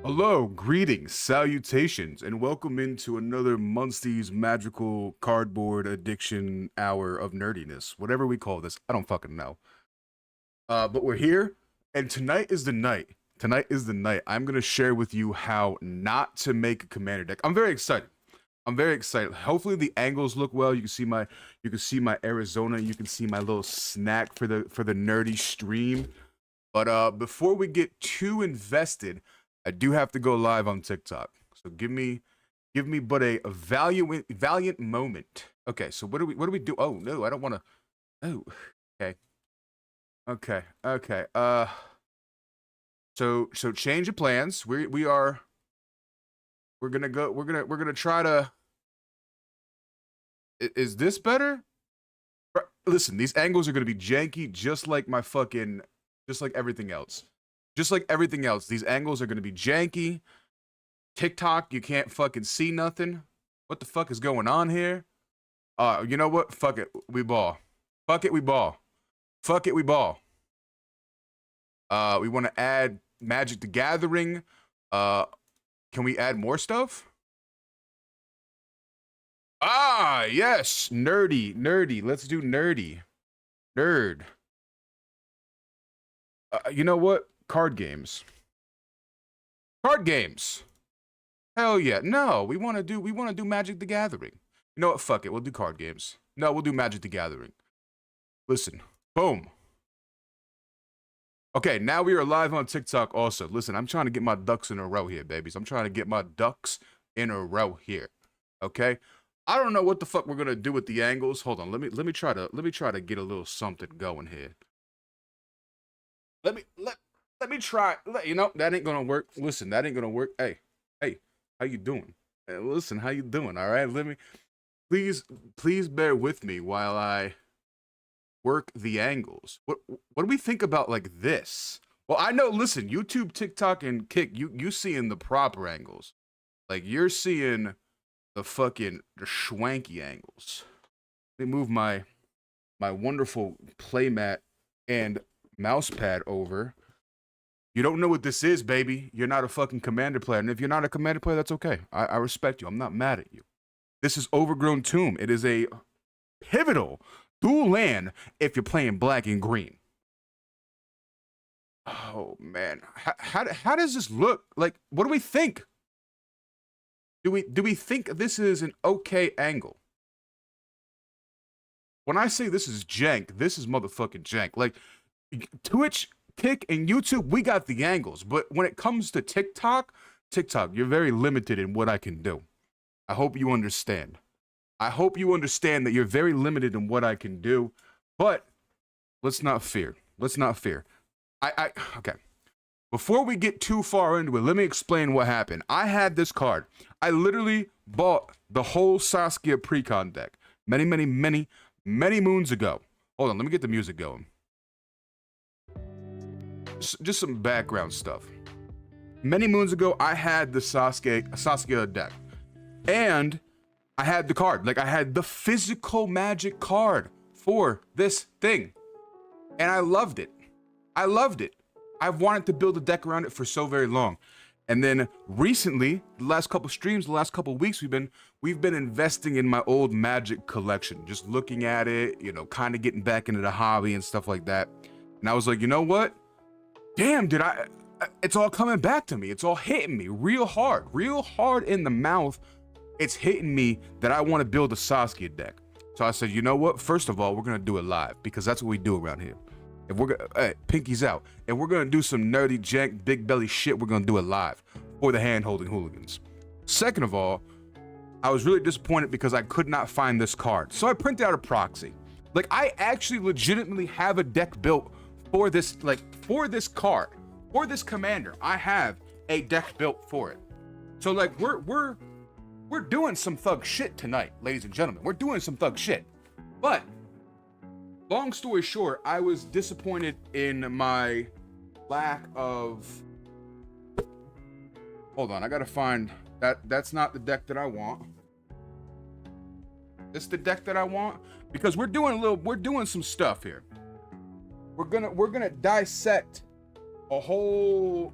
Hello, greetings, salutations, and welcome into another Munstie's magical cardboard addiction hour of nerdiness. Whatever we call this, I don't fucking know. But we're here, and tonight is the night. Tonight is the night. I'm gonna share with you how not to make a commander deck. I'm very excited. I'm very excited. Hopefully the angles look well. You can see my Arizona. You can see my little snack for the nerdy stream. But before we get too invested, I do have to go live on TikTok. So give me but a valiant moment. Okay, so what do we do? Oh no, I don't want to. Oh, okay. Okay. So change of plans. We're gonna try to. Is this better? Listen, these angles are gonna be janky, just like everything else. Just like everything else, these angles are gonna be janky. TikTok, you can't fucking see nothing. What the fuck is going on here? You know what? Fuck it, we ball. Fuck it, we ball. Fuck it, we ball. We want to add Magic the Gathering. Can we add more stuff? Ah, yes, nerdy. Let's do nerdy. Nerd. You know what? Card games. Hell yeah. No, we want to do Magic the Gathering. You know what? Fuck it. We'll do card games. No, we'll do Magic the Gathering. Listen. Boom. Okay, now we are live on TikTok also. Listen, I'm trying to get my ducks in a row here, babies. I'm trying to get my ducks in a row here. Okay? I don't know what the fuck we're going to do with the angles. Hold on. Let me try to get a little something going here. Let me try. You know, that ain't gonna work. Listen, that ain't gonna work. Hey, how you doing? Hey, listen, how you doing? All right, please bear with me while I work the angles. What do we think about like this? Well, I know. Listen, YouTube, TikTok, and Kick, you seeing the proper angles. Like you're seeing the schwanky angles. Let me move my wonderful playmat and mouse pad over. You don't know what this is, baby. You're not a fucking commander player. And if you're not a commander player, that's okay. I respect you. I'm not mad at you. This is Overgrown Tomb. It is a pivotal dual land if you're playing black and green. Oh, man. How does this look? Like, what do we think? Do we think this is an okay angle? When I say this is jank, this is motherfucking jank. Like, Twitch, Kick, and YouTube, we got the angles. But when it comes to TikTok, you're very limited in what I can do. I hope you understand. I hope you understand that you're very limited in what I can do. But let's not fear. Okay. Before we get too far into it, let me explain what happened. I had this card. I literally bought the whole Saskia Precon deck many moons ago. Hold on, let me get the music going. Just some background stuff. Many moons ago, I had the Saskia deck. And I had the card. Like, I had the physical Magic card for this thing. And I loved it. I've wanted to build a deck around it for so very long. And then recently, the last couple streams, the last couple weeks, we've been investing in my old Magic collection. Just looking at it, you know, kind of getting back into the hobby and stuff like that. And I was like, you know what? Damn, it's all coming back to me. It's all hitting me real hard in the mouth. It's hitting me that I want to build a Saskia deck. So I said, you know what? First of all, we're going to do it live because that's what we do around here. If we're gonna, hey, pinkies out. If we're going to do some nerdy jank, big belly shit, we're going to do it live for the hand-holding hooligans. Second of all, I was really disappointed because I could not find this card. So I printed out a proxy. Like, I actually legitimately have a deck built for this, like, for this card, for this commander. I have a deck built for it. So, like, we're doing some thug shit tonight, ladies and gentlemen. We're doing some thug shit. But long story short, I was disappointed in my lack of. Hold on, I gotta find that. That's not the deck that I want. It's the deck that I want because we're doing some stuff here. We're gonna dissect a whole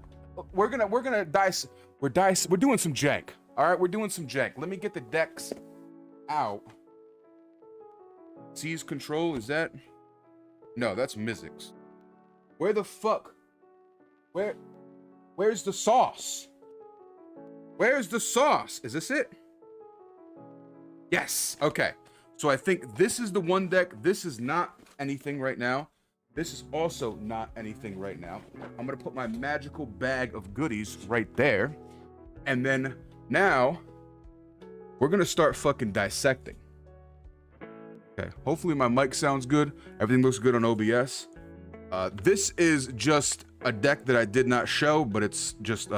we're gonna dice. We're doing some jank. All right, we're doing some jank. Let me get the decks out. Seize control, is that? No, that's Mizzix. Where the fuck? Where's the sauce? Where's the sauce? Is this it? Yes. Okay. So I think this is the one deck. This is not anything right now. This is also not anything right now. I'm gonna put my magical bag of goodies right there. And then now we're gonna start fucking dissecting. Okay, hopefully my mic sounds good. Everything looks good on OBS. This is just a deck that I did not show, but it's just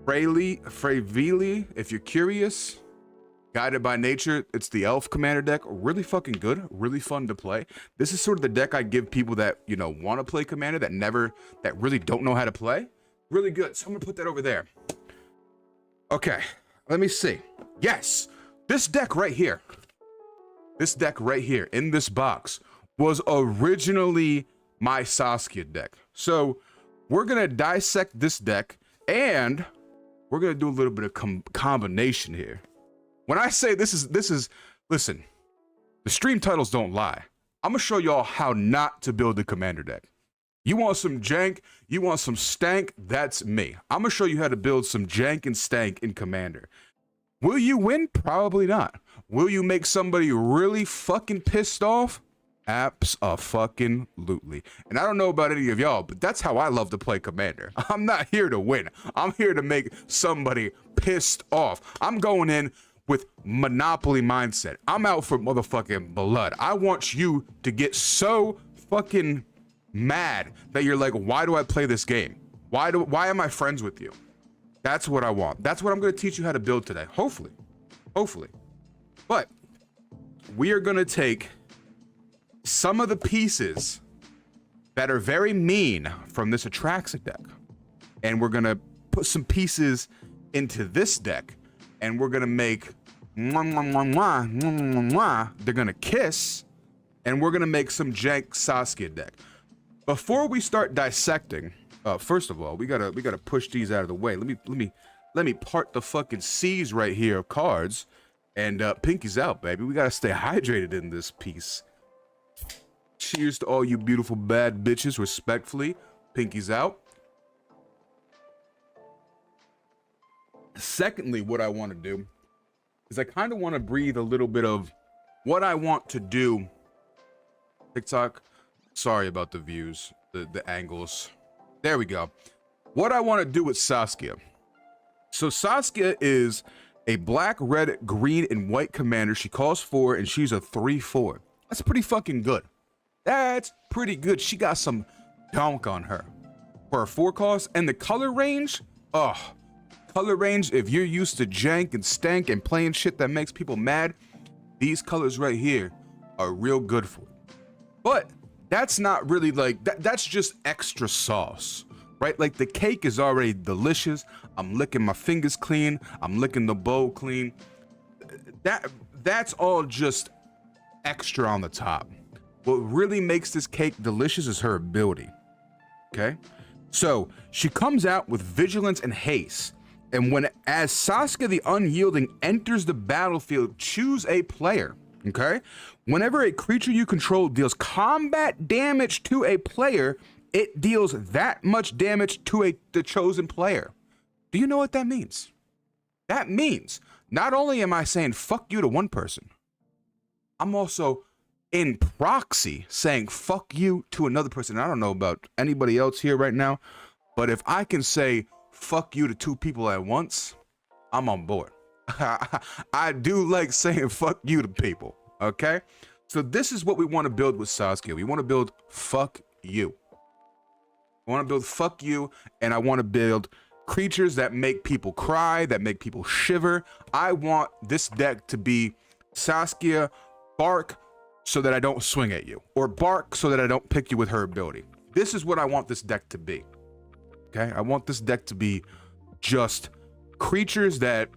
Freyvili, if you're curious. Guided by Nature, it's the Elf Commander deck. Really fucking good, really fun to play. This is sort of the deck I give people that, you know, want to play Commander, that really don't know how to play. Really good, so I'm gonna put that over there. Okay, let me see. Yes, this deck right here. This deck right here in this box was originally my Saskia deck. So we're gonna dissect this deck and we're gonna do a little bit of combination here. When I say this is, listen, the stream titles don't lie. I'm gonna show y'all how not to build a Commander deck. You want some jank, you want some stank, that's me. I'm gonna show you how to build some jank and stank in Commander. Will you win? Probably not. Will you make somebody really fucking pissed off? Abso-fucking-lutely. And I don't know about any of y'all, but that's how I love to play Commander. I'm not here to win. I'm here to make somebody pissed off. I'm going in with Monopoly mindset. I'm out for motherfucking blood. I want you to get so fucking mad that you're like, why do I play this game? Why am I friends with you? That's what I want. That's what I'm gonna teach you how to build today. Hopefully. But we are gonna take some of the pieces that are very mean from this Atraxa deck, and we're gonna put some pieces into this deck, and we're gonna make mwah, mwah, mwah, mwah, mwah, mwah, mwah. They're gonna kiss, and we're gonna make some jank Saskia deck. Before we start dissecting, first of all, we gotta push these out of the way. Let me part the fucking C's right here of cards, and pinkies out, baby. We gotta stay hydrated in this piece. Cheers to all you beautiful bad bitches, respectfully. Pinkies out. Secondly, what I want to do is I kind of want to breathe a little bit of what I want to do. TikTok, sorry about the views, the angles. There we go. What I want to do with Saskia. So Saskia is a black, red, green, and white commander. She costs 4, and she's a 3/4. That's pretty fucking good. That's pretty good. She got some donk on her for her 4 cost, and the color range. Oh, color range. If you're used to jank and stank and playing shit that makes people mad, these colors right here are real good for it. But that's not really like that. That's just extra sauce, right? Like the cake is already delicious. I'm licking my fingers clean. I'm licking the bowl clean. That's all just extra on the top. What really makes this cake delicious is her ability. Okay, so she comes out with vigilance and haste, and as Saskia the Unyielding enters the battlefield, choose a player. Okay, whenever a creature you control deals combat damage to a player, it deals that much damage to the chosen player. Do you know what that means? That means not only am I saying fuck you to one person, I'm also in proxy saying fuck you to another person. I don't know about anybody else here right now, but if I can say fuck you to 2 people at once, I'm on board. I do like saying fuck you to people, okay? So this is what we want to build with Saskia. We want to build fuck you. I want to build fuck you, and I want to build creatures that make people cry, that make people shiver. I want this deck to be Saskia, bark so that I don't swing at you, or bark so that I don't pick you with her ability. This is what I want this deck to be. Okay, I want this deck to be just creatures that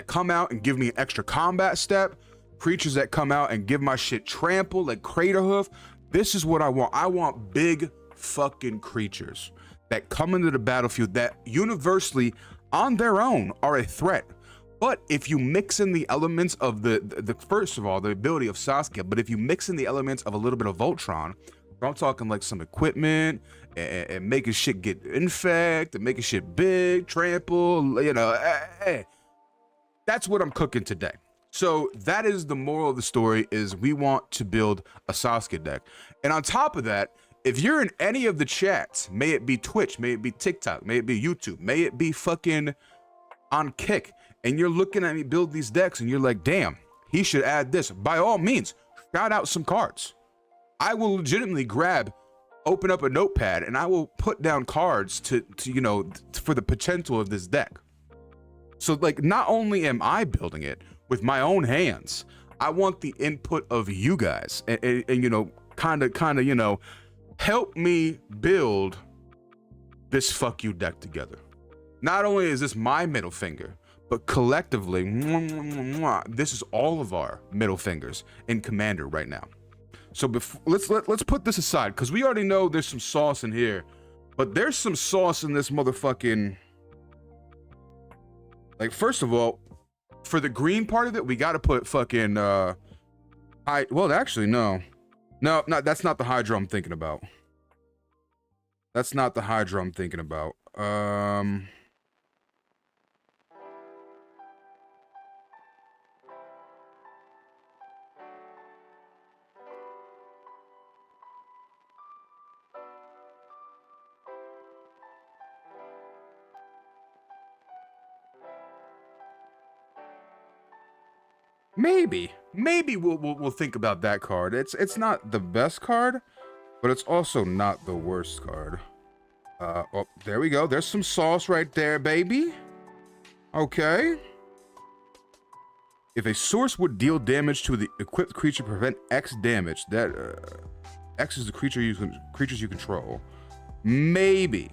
come out and give me an extra combat step, creatures that come out and give my shit trample like Craterhoof. This is what I want. I want big fucking creatures that come into the battlefield that universally on their own are a threat. But if you mix in the elements of the first of all, the ability of Saskia, but if you mix in the elements of a little bit of Voltron, I'm talking like some equipment and making shit get infect and making shit big, trample, you know, that's what I'm cooking today. So that is the moral of the story, is we want to build a Saskia deck. And on top of that, if you're in any of the chats, may it be Twitch, may it be TikTok, may it be YouTube, may it be fucking on Kick, and you're looking at me build these decks and you're like, damn, he should add this, by all means, shout out some cards. I will legitimately open up a notepad and I will put down cards to you know, for the potential of this deck. So like, not only am I building it with my own hands, I want the input of you guys and you know, kind of, you know, help me build this fuck you deck together. Not only is this my middle finger, but collectively, this is all of our middle fingers in Commander right now. So let's put this aside, because we already know there's some sauce in here, but there's some sauce in this motherfucking. Like, first of all, for the green part of it, we got to put fucking well, actually, no, that's not the Hydra I'm thinking about. That's not the Hydra I'm thinking about. Maybe we'll think about that card. It's not the best card, but it's also not the worst card. Oh, there we go. There's some sauce right there, baby. Okay. If a source would deal damage to the equipped creature, prevent X damage. That X is the creatures you control. Maybe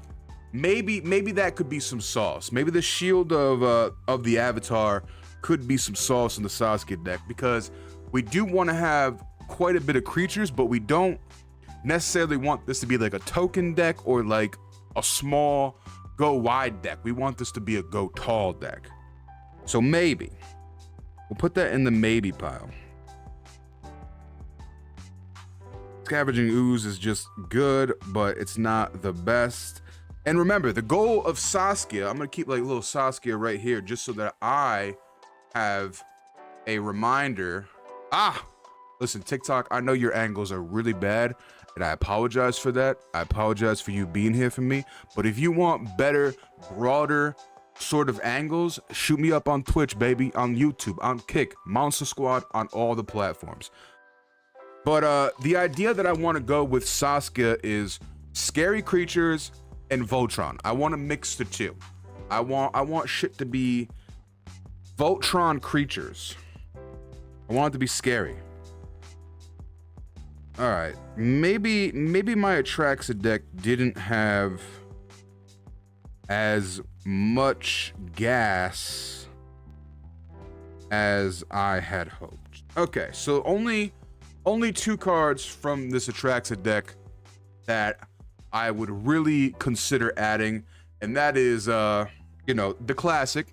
that could be some sauce. Maybe the shield of the avatar could be some sauce in the Saskia deck, because we do want to have quite a bit of creatures, but we don't necessarily want this to be like a token deck or like a small go wide deck. We want this to be a go tall deck. So maybe we'll put that in the maybe pile. Scavenging Ooze is just good, but it's not the best. And remember, the goal of Saskia, I'm gonna keep like little Saskia right here just so that I have a reminder. Listen, TikTok, I know your angles are really bad, and I apologize for that. I apologize for you being here for me. But if you want better, broader sort of angles, shoot me up on Twitch, baby, on YouTube, on Kick, MunstaaSQUAD, on all the platforms. But the idea that I want to go with Saskia is scary creatures and Voltron. I want to mix the two. I want shit to be Voltron creatures. I want it to be scary. All right, maybe my Atraxa deck didn't have as much gas as I had hoped. Okay, so only two cards from this Atraxa deck that I would really consider adding, and that is you know, the classic.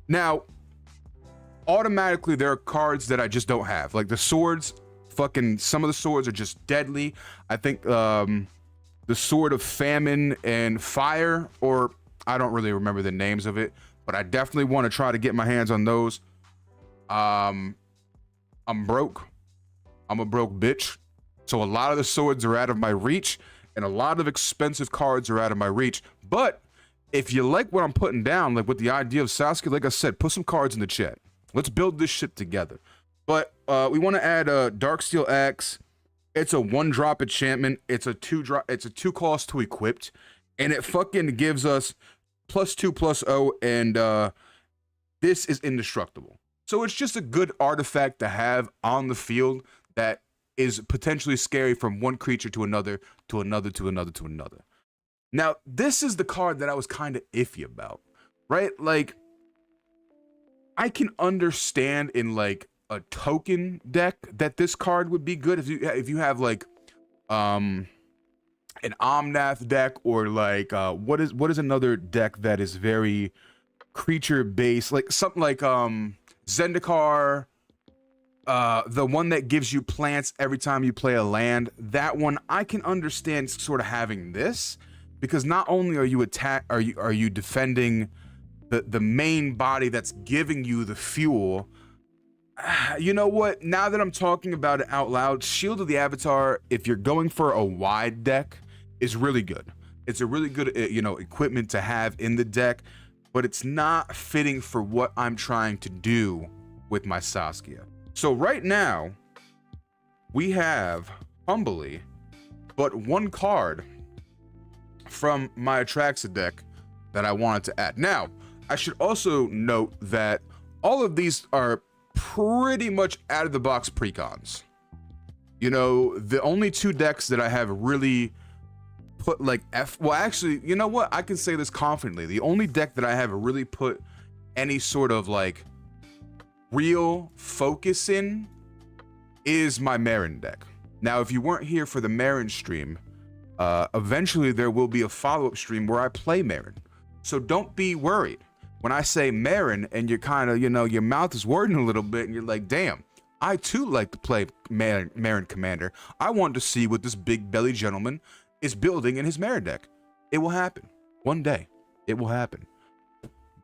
Now, automatically there are cards that I just don't have, like the swords. Fucking some of the swords are just deadly. I think the Sword of Famine and Fire, or I don't really remember the names of it, but I definitely want to try to get my hands on those. I'm broke. I'm a broke bitch, so a lot of the swords are out of my reach, and a lot of expensive cards are out of my reach. But if you like what I'm putting down, like with the idea of Saskia, like I said, put some cards in the chat. Let's build this shit together. But we want to add a Darksteel Axe. It's a 1-drop enchantment. It's a 2-drop. It's a 2 cost to equipped, and it fucking gives us +2/+0, and this is indestructible. So it's just a good artifact to have on the field that is potentially scary from one creature to another, to another, to another, to another. Now, this is the card that I was kind of iffy about, right? Like, I can understand in like a token deck that this card would be good if you have like an Omnath deck, or like what is another deck that is very creature based, like something like Zendikar, the one that gives you plants every time you play a land. That one I can understand sort of having this, because not only are you defending the main body that's giving you the fuel. You know what? Now that I'm talking about it out loud, Shield of the Avatar, if you're going for a wide deck, is really good. It's a really good, equipment to have in the deck, but it's not fitting for what I'm trying to do with my Saskia. So right now, we have, humbly, but one card from my Atraxa deck that I wanted to add. Now, I should also note that all of these are pretty much out of the box precons. You know, the only two decks that I have really put like well, actually, you know what? I can say this confidently. The only deck that I have really put any sort of like real focus in is my Marin deck. Now, if you weren't here for the Marin stream, eventually there will be a follow-up stream where I play Marin. So don't be worried. When I say Marin and you're kind of, your mouth is wording a little bit and you're like, damn, I too like to play Marin Commander. I want to see what this big belly gentleman is building in his Marin deck. It will happen. One day. It will happen.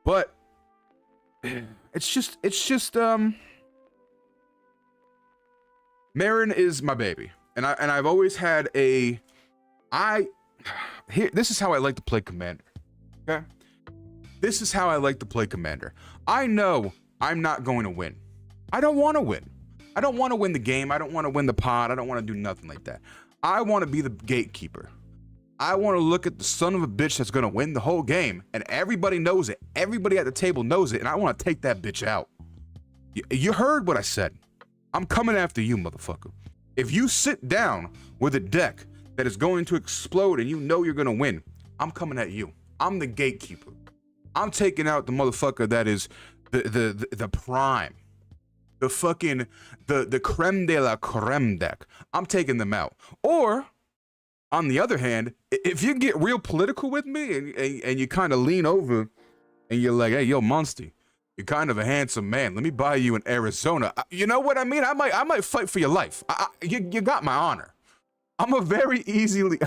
But it's just Marin is my baby. And I've always had this is how I like to play Commander. Okay? This is how I like to play Commander. I know I'm not going to win. I don't want to win. I don't want to win the game. I don't want to win the pod. I don't want to do nothing like that. I want to be the gatekeeper. I want to look at the son of a bitch that's going to win the whole game, and everybody knows it. Everybody at the table knows it, and I want to take that bitch out. You heard what I said. I'm coming after you, motherfucker. If you sit down with a deck that is going to explode and you know you're going to win, I'm coming at you. I'm the gatekeeper. I'm taking out the motherfucker that is the prime, the fucking the creme de la creme deck. I'm taking them out. Or on the other hand, if you get real political with me and you kind of lean over and you're like, hey, yo, Munsty, you're kind of a handsome man. Let me buy you in Arizona. You know what I mean? I might fight for your life. You got my honor. I'm a very easily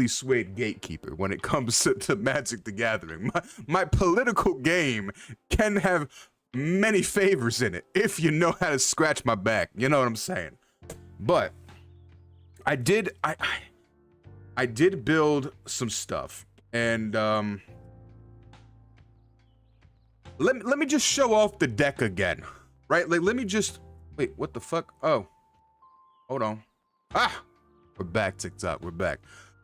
swayed gatekeeper when it comes to Magic the Gathering. My political game can have many favors in it if you know how to scratch my back. You know what I'm saying? But I did build some stuff, and let me just show off the deck again, right? Like, let me just wait. What the fuck? Oh, hold on. We're back, TikTok. We're back.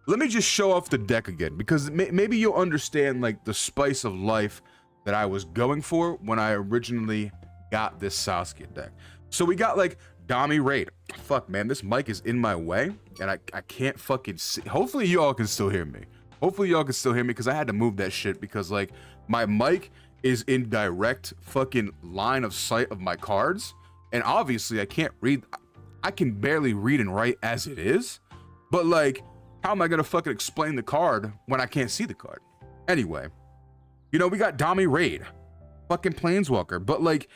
Let me just show off the deck again, because maybe you'll understand like the spice of life that I was going for when I originally got this Saskia deck. So we got like Dami Raid. Fuck, man, this mic is in my way and I can't fucking see. Hopefully you all can still hear me. Because I had to move that shit because like my mic is in direct fucking line of sight of my cards, and obviously I can't read. I can barely read and write as it is. But like, how am I gonna fucking explain the card when I can't see the card? Anyway, we got Dami Raid, fucking Planeswalker, but like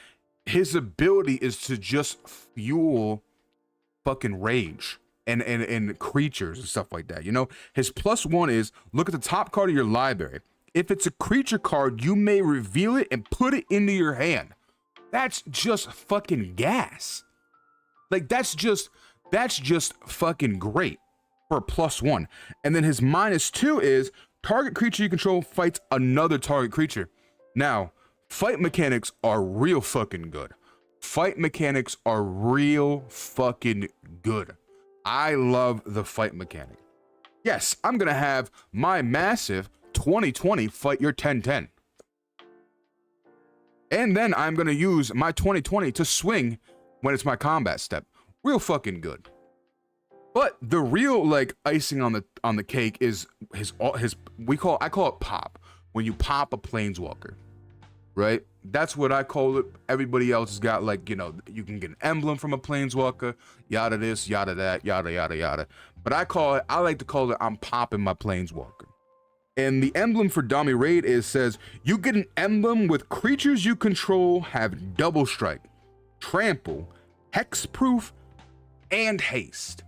his ability is to just fuel fucking rage and creatures and stuff like that. His +1 is look at the top card of your library. If it's a creature card, you may reveal it and put it into your hand. That's just fucking gas. Like that's just fucking great for a +1. And then his -2 is target creature you control fights another target creature. Now, fight mechanics are real fucking good. I love the fight mechanic. Yes, I'm gonna have my massive 2020 fight your 10/10. And then I'm gonna use my 2020 to swing when it's my combat step. Real fucking good. But the real like icing on the cake is I call it pop. When you pop a Planeswalker, right? That's what I call it. Everybody else has got, like, you know, you can get an emblem from a planeswalker, yada this, yada that, yada yada yada. But I like to call it I'm popping my planeswalker. And the emblem for Dami Raid says you get an emblem with creatures you control have double strike, trample, hexproof, and haste.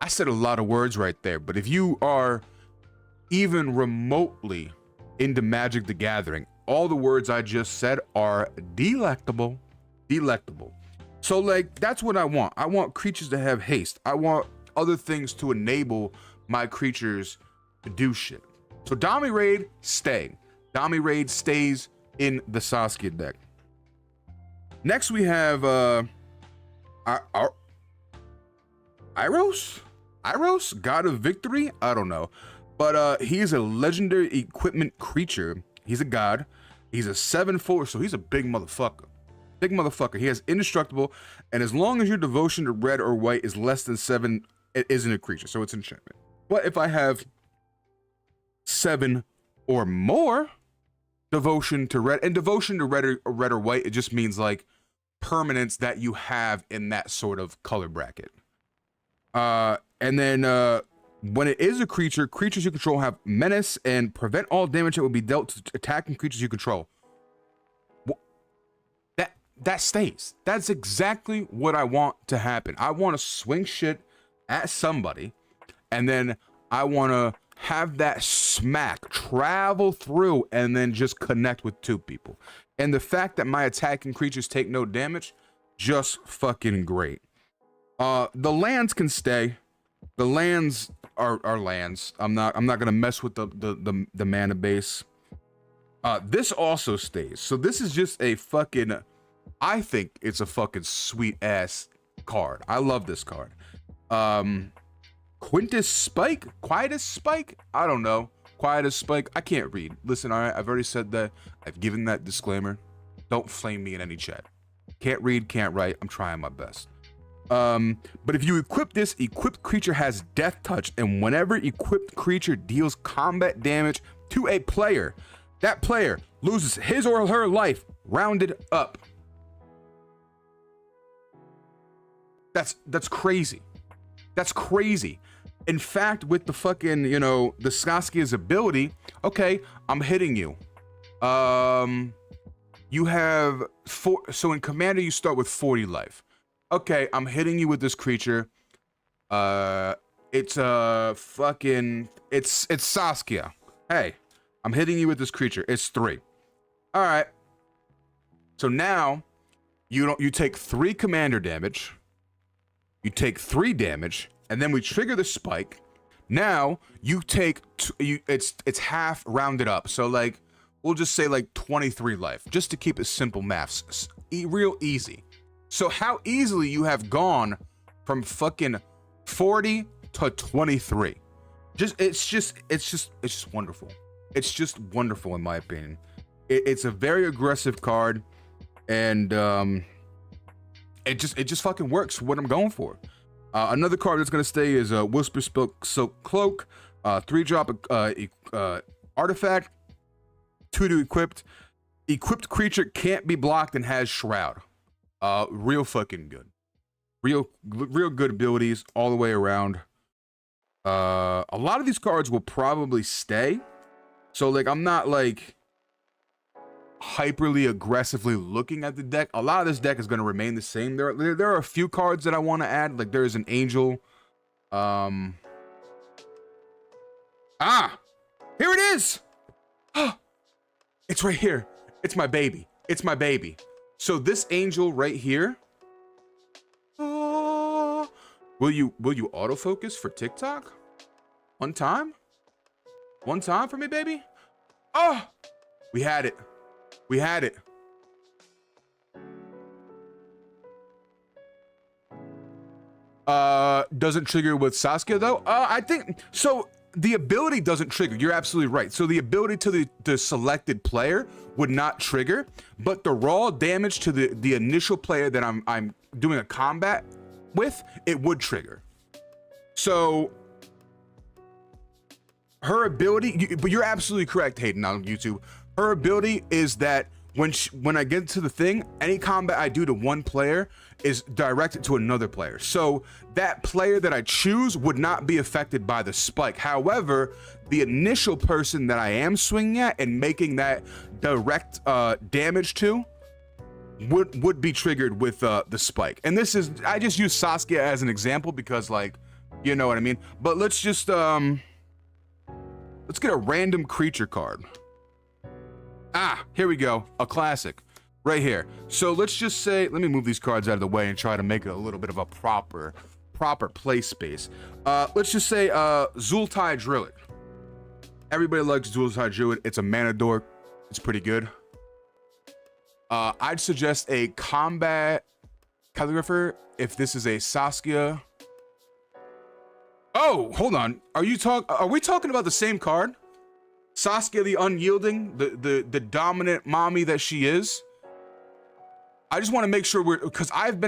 I said a lot of words right there, but if you are even remotely into Magic the Gathering, all the words I just said are delectable. Delectable. So, like, that's what I want. I want creatures to have haste. I want other things to enable my creatures to do shit. So Dami Raid, stay. Dami Raid stays in the Saskia deck. Next we have Iros, God of Victory? I don't know. But he is a legendary equipment creature. He's a god. He's a 7/4, so he's a big motherfucker. Big motherfucker. He has indestructible, and as long as your devotion to red or white is less than 7, it isn't a creature, so it's enchantment. But if I have 7 or more devotion to red, and devotion to red or white, it just means like permanents that you have in that sort of color bracket. And then when it is a creature, creatures you control have menace and prevent all damage that will be dealt to attacking creatures you control. That stays. That's exactly what I want to happen. I want to swing shit at somebody, and then I want to have that smack travel through and then just connect with 2 people. And the fact that my attacking creatures take no damage, just fucking great. The lands can stay. The lands are lands. I'm not gonna mess with the mana base. This also stays. So this is just a fucking, I think it's a fucking sweet ass card. I love this card. Quietus Spike? I don't know. Quietus Spike. I can't read. Listen, all right, I've already said that. I've given that disclaimer. Don't flame me in any chat. Can't read, can't write. I'm trying my best. But if you equip this, equipped creature has death touch, and whenever equipped creature deals combat damage to a player, that player loses his or her life rounded up. That's crazy. That's crazy. In fact, with the fucking, you know, the Saskia's ability, okay, I'm hitting you. You have 4, so in Commander you start with 40 life. Okay, I'm hitting you with this creature. It's Saskia. Hey, I'm hitting you with this creature. It's 3. All right. So now you take 3 commander damage. You take 3 damage, and then we trigger the spike. Now you take it's half rounded up. So like we'll just say like 23 life, just to keep it simple maths, real easy. So how easily you have gone from fucking 40 to 23. It's just wonderful. It's just wonderful in my opinion. It's a very aggressive card, and it just fucking works for what I'm going for. Another card that's gonna stay is Whisper Silk Cloak, 3-drop artifact, 2 to equipped. Equipped creature can't be blocked and has Shroud. Real fucking good. Real good abilities all the way around. A lot of these cards will probably stay. So like I'm not like hyperly aggressively looking at the deck. A lot of this deck is going to remain the same. There are a few cards that I want to add. Like there's an Angel. Here it is. It's right here. It's my baby. It's my baby. So this Angel right here. Will you autofocus for TikTok? One time for me, baby. Oh, we had it. We had it. Doesn't trigger with Saskia though. I think so. The ability doesn't trigger. You're absolutely right. So the ability to the selected player would not trigger, but the raw damage to the initial player that I'm doing a combat with, it would trigger. So her ability, but you're absolutely correct, Hayden, on YouTube. Her ability is that when I get to the thing, any combat I do to one player is directed to another player. So that player that I choose would not be affected by the spike. However, the initial person that I am swinging at and making that direct damage to would be triggered with the spike. And this is, I just use Saskia as an example because, like, you know what I mean. But let's just let's get a random creature card. Ah, here we go. A classic right here. So let's just say, let me move these cards out of the way and try to make it a little bit of a proper play space. Let's just say Zultai Druid. Everybody likes Zultai Druid. It's a mana dork. It's pretty good. I'd suggest a combat calligrapher if this is a Saskia. Oh, hold on. Are we talking about the same card? Saskia the Unyielding, the dominant mommy that she is. I just want to make sure because I've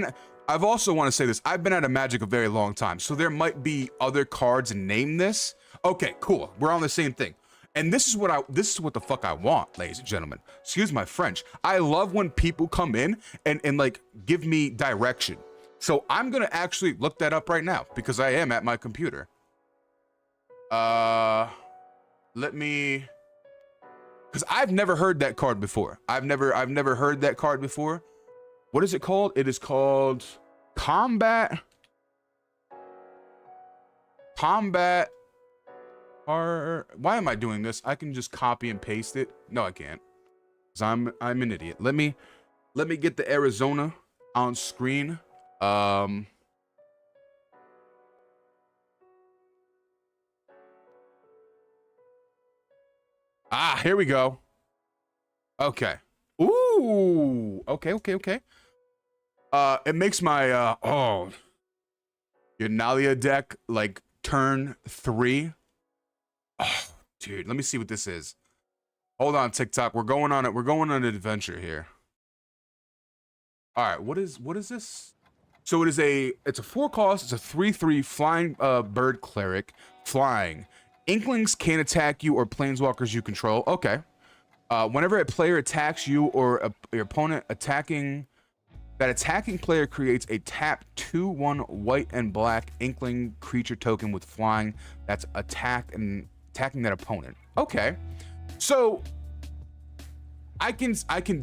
also want to say this. I've been out of Magic a very long time, so there might be other cards name this. Okay, cool. We're on the same thing. And this is what the fuck I want, ladies and gentlemen. Excuse my French. I love when people come in and like give me direction. So I'm gonna actually look that up right now because I am at my computer. Let me, because I've never heard that card before. I've never heard that card before. What is it called? It is called Combat. Why am I doing this? I can just copy and paste it. No, I can't. Cause I'm an idiot. Let me get the Arizona on screen. Ah, here we go. Okay. Ooh. Okay. It makes my your Nalia deck like turn 3. Oh, dude, let me see what this is. Hold on, TikTok. We're going on it. We're going on an adventure here. All right, what is this? So it's a 4-cost, it's a 3/3 flying bird cleric, flying. Inklings can't attack you or planeswalkers you control. Okay. Whenever a player attacks you or your opponent that attacking player creates a tap 2/1 white and black Inkling creature token with flying that's attacking that opponent. Okay. So I can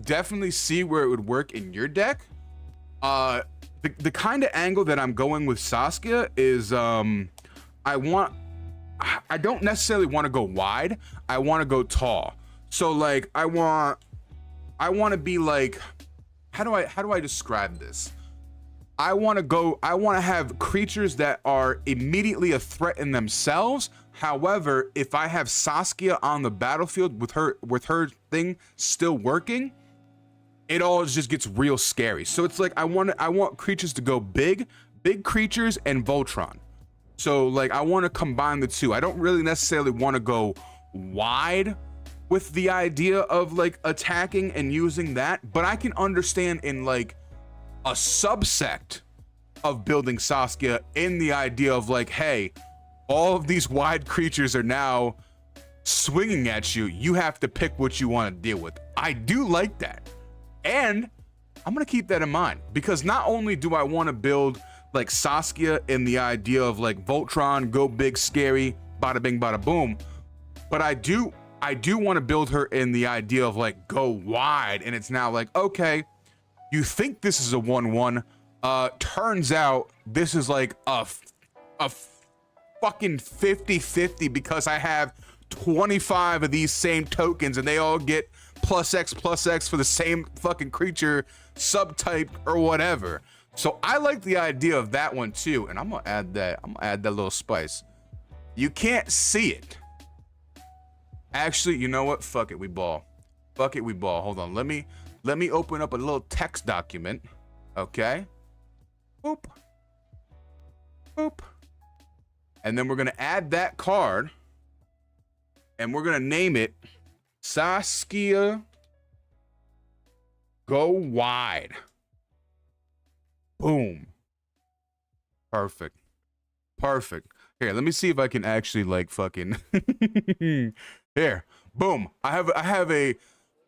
definitely see where it would work in your deck. The kind of angle that I'm going with Saskia is I don't necessarily want to go wide. I want to go tall. So like I want to be like, how do I describe this? I want to have creatures that are immediately a threat in themselves. However, if I have Saskia on the battlefield with her thing still working, it all just gets real scary. So it's like I want creatures to go big creatures and Voltron. So like I want to combine the two. I don't really necessarily want to go wide with the idea of like attacking and using that, but I can understand in like a subsect of building Saskia in the idea of like, hey, all of these wide creatures are now swinging at you. You have to pick what you want to deal with. I do like that. And I'm going to keep that in mind because not only do I want to build like Saskia in the idea of like Voltron, go big, scary, bada bing, bada boom, but I do want to build her in the idea of like go wide. And it's now like, okay, you think this is a 1/1. Turns out this is like a fucking 50-50 because I have 25 of these same tokens and they all get +X for the same fucking creature subtype or whatever. So I like the idea of that one too, and I'm gonna add that little spice. You can't see it. Actually, you know what? Fuck it, we ball. Fuck it, we ball. Hold on. Let me open up a little text document. Okay. Boop. Boop. And then we're gonna add that card. And we're gonna name it Saskia Go Wide. Boom. Perfect. Here, let me see if I can actually like fucking here. Boom. I have a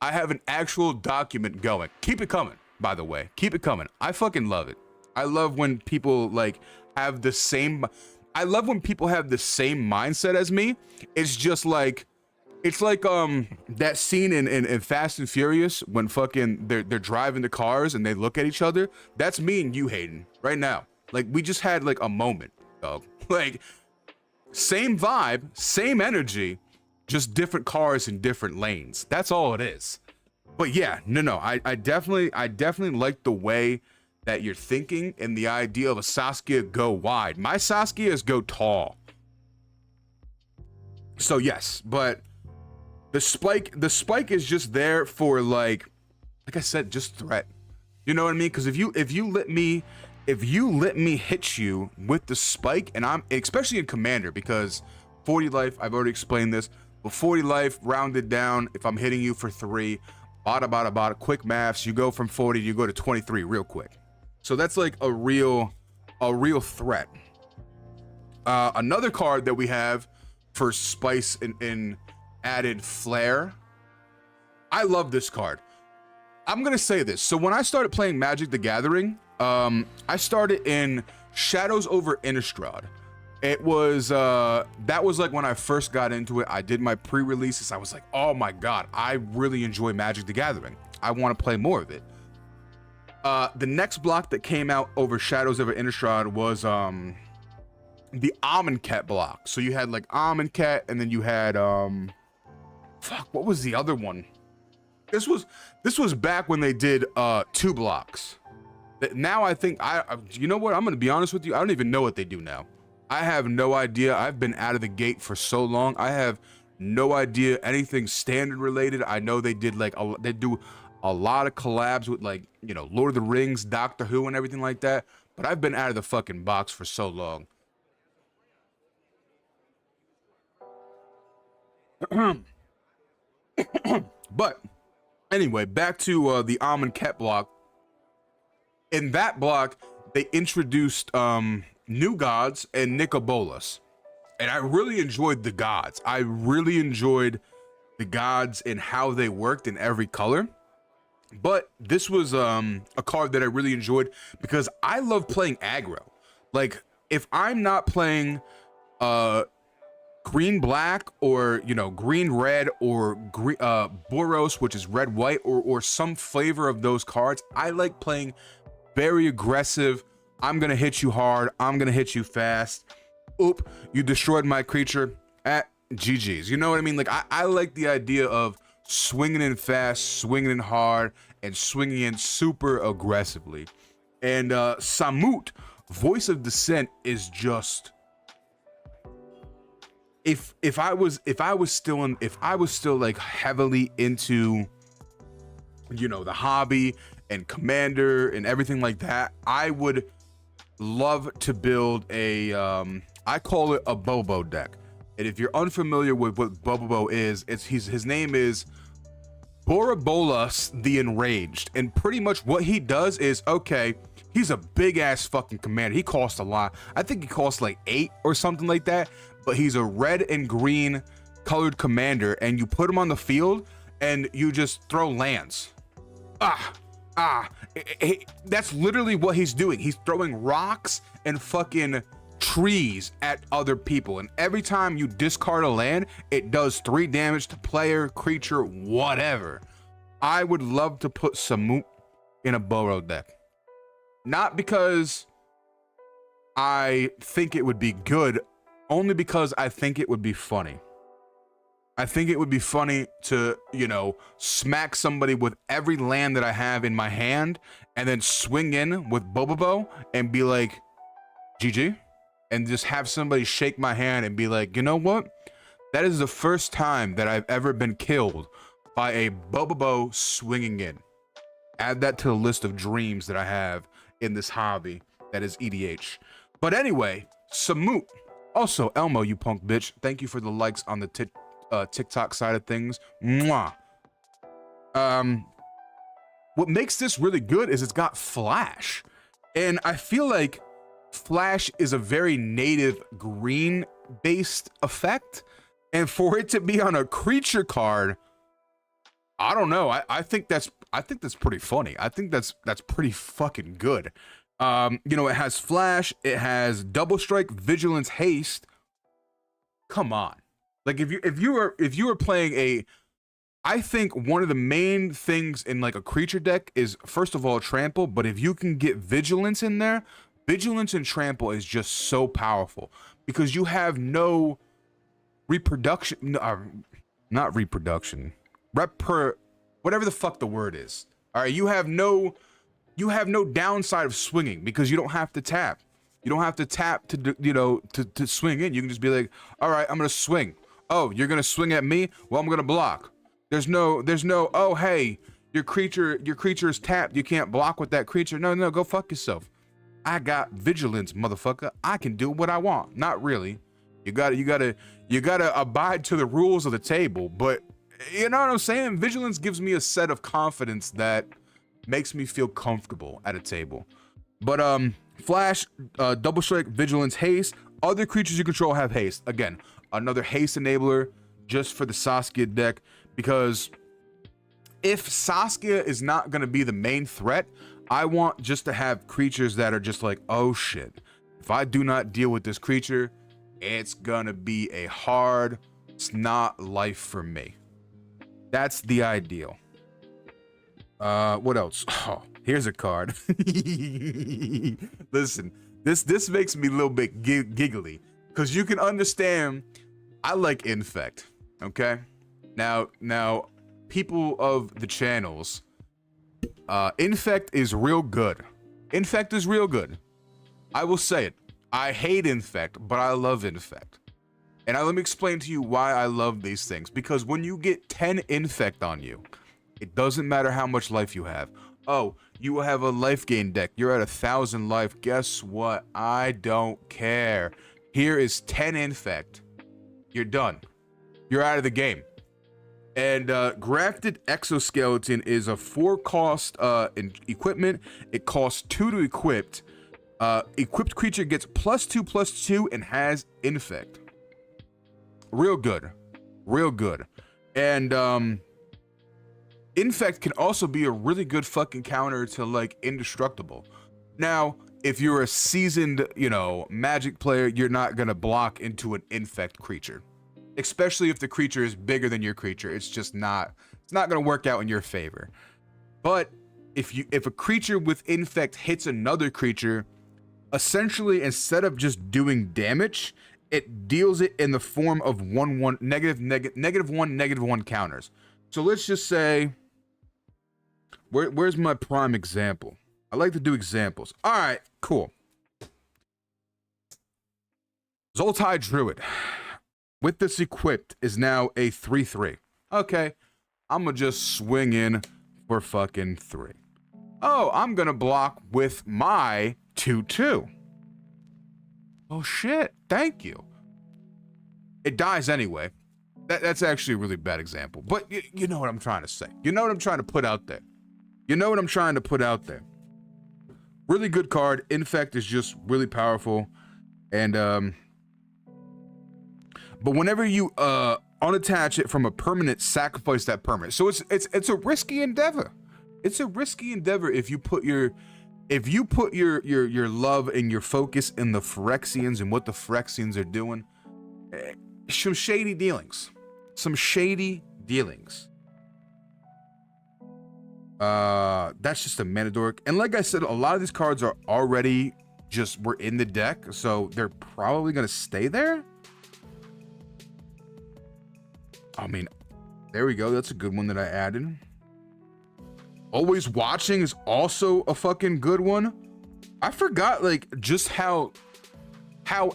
I have an actual document going. Keep it coming, by the way. Keep it coming. I fucking love it. I love when people like have the same. I love when people have the same mindset as me. It's just like, it's like that scene in Fast and Furious when fucking they're driving the cars and they look at each other. That's me and you, Hayden, right now. Like we just had like a moment, dog. Like same vibe, same energy, just different cars in different lanes. That's all it is. But yeah, no, I definitely like the way that you're thinking and the idea of a Saskia go wide. My Saskias go tall. So yes, but the spike is just there for like I said, just threat. You know what I mean? Because if you let me hit you with the spike, and I'm especially in Commander, because 40 life, I've already explained this, but 40 life rounded down, if I'm hitting you for 3, bada, quick maths, you go from 40, you go to 23 real quick. So that's like a real threat. Another card that we have for spice in added flair. I love this card. I'm gonna say this. So when I started playing Magic the Gathering, I started in Shadows over Innistrad. It was that was like when I first got into it. I did my pre-releases. I was like, oh my god, I really enjoy Magic the Gathering. I want to play more of it. The next block that came out over Shadows over Innistrad was the Amonkhet block. So you had like Amonkhet, and then you had fuck, what was the other one? This was back when they did 2 blocks. Now I think you know what, I'm gonna be honest with you, I don't even know what they do now. I have no idea. I've been out of the gate for so long. I have no idea anything standard related. I know they did like they do a lot of collabs with like, you know, Lord of the Rings, Doctor Who, and everything like that, but I've been out of the fucking box for so long. But anyway, back to the Amonkhet block. In that block, they introduced new gods and Nicobolas, and I really enjoyed the gods. I really enjoyed the gods and how they worked in every color. But this was a card that I really enjoyed because I love playing aggro. Like if I'm not playing green black, or you know, green red, or Boros, which is red white, or some flavor of those cards, I like playing very aggressive. I'm gonna hit you hard, I'm gonna hit you fast. Oop, you destroyed my creature. At GG's. You know what I mean? Like I like the idea of swinging in fast, swinging in hard, and swinging in super aggressively. And Samut, Voice of Dissent, is just, if I was still like heavily into, you know, the hobby and Commander and everything like that, I would love to build a I call it a Bobo deck. And if you're unfamiliar with what Bobo is, his name is Borobolas the Enraged. And pretty much what he does is, okay, he's a big ass fucking commander. He costs a lot. I think he costs like 8 or something like that. But he's a red and green colored commander, and you put him on the field and you just throw lands. That's literally what he's doing. He's throwing rocks and fucking trees at other people, and every time you discard a land, it does 3 damage to player, creature, whatever. I would love to put Samut in a Boro deck, not because I think it would be good, only because I think it would be funny. I think it would be funny to, you know, smack somebody with every land that I have in my hand and then swing in with Bobobo and be like, GG. And just have somebody shake my hand and be like, you know what? That is the first time that I've ever been killed by a Bobobo swinging in. Add that to the list of dreams that I have in this hobby that is EDH. But anyway, Samut. Also, Elmo, you punk bitch. Thank you for the likes on the TikTok side of things. Mwah. What makes this really good is it's got flash. And I feel like flash is a very native green based effect, and for it to be on a creature card, I don't know. I think that's pretty funny. I think that's pretty fucking good. You know, it has flash, it has double strike, vigilance, haste. Come on. Like if you were playing a, I think one of the main things in like a creature deck is first of all trample, but if you can get vigilance in there, vigilance and trample is just so powerful because you have no reproduction, not reproduction, whatever the fuck the word is. All right, you have no downside of swinging because you don't have to tap. You don't have to tap to, you know, to swing in. You can just be like, all right, I'm gonna swing. Oh, you're gonna swing at me? Well, I'm gonna block. There's no, oh, hey, your creature is tapped. You can't block with that creature. No, go fuck yourself. I got vigilance, motherfucker. I can do what I want. Not really. You gotta abide to the rules of the table. But you know what I'm saying? Vigilance gives me a set of confidence that makes me feel comfortable at a table. But flash, double strike, vigilance, haste. Other creatures you control have haste. Again, another haste enabler just for the Saskia deck. Because if Saskia is not going to be the main threat, I want just to have creatures that are just like, oh shit, if I do not deal with this creature, it's going to be a hard, it's not life for me. That's the ideal. What else? Oh, here's a card. Listen, this makes me a little bit giggly because you can understand I like Infect, okay? Now, people of the channels, Infect is real good. Infect is real good. I will say it. I hate Infect, but I love Infect. And let me explain to you why I love these things. Because when you get 10 Infect on you, it doesn't matter how much life you have. Oh, you have a life gain deck. You're at 1,000 life. Guess what? I don't care. Here is 10 Infect. You're done. You're out of the game. And Grafted Exoskeleton is a 4-cost equipment. It costs 2 to equip. Equipped creature gets +2/+2 and has Infect. Real good. Real good. And Infect can also be a really good fucking counter to like Indestructible. Now, if you're a seasoned, you know, Magic player, you're not gonna block into an Infect creature. Especially if the creature is bigger than your creature, it's just not, it's not gonna work out in your favor. But if a creature with Infect hits another creature, essentially instead of just doing damage, it deals it in the form of -1/-1 counters. So let's just say, where's my prime example? I like to do examples. All right, cool. Zoltai Druid. With this equipped is now a 3/3. Okay, I'm gonna just swing in for fucking 3. Oh, I'm gonna block with my 2/2. Oh shit, thank you. It dies anyway. That's actually a really bad example, but you know what I'm trying to say. You know what I'm trying to put out there. You know what I'm trying to put out there. Really good card. Infect is just really powerful, and but whenever you unattach it from a permanent, sacrifice that permanent. So it's a risky endeavor. It's a risky endeavor if you put your love and your focus in the Phyrexians and what the Phyrexians are doing. Some shady dealings. Some shady dealings. That's just a mana dork. And like I said, a lot of these cards are already were in the deck, so they're probably gonna stay there. I mean, there we go. That's a good one that I added. Always Watching is also a fucking good one. I forgot like just how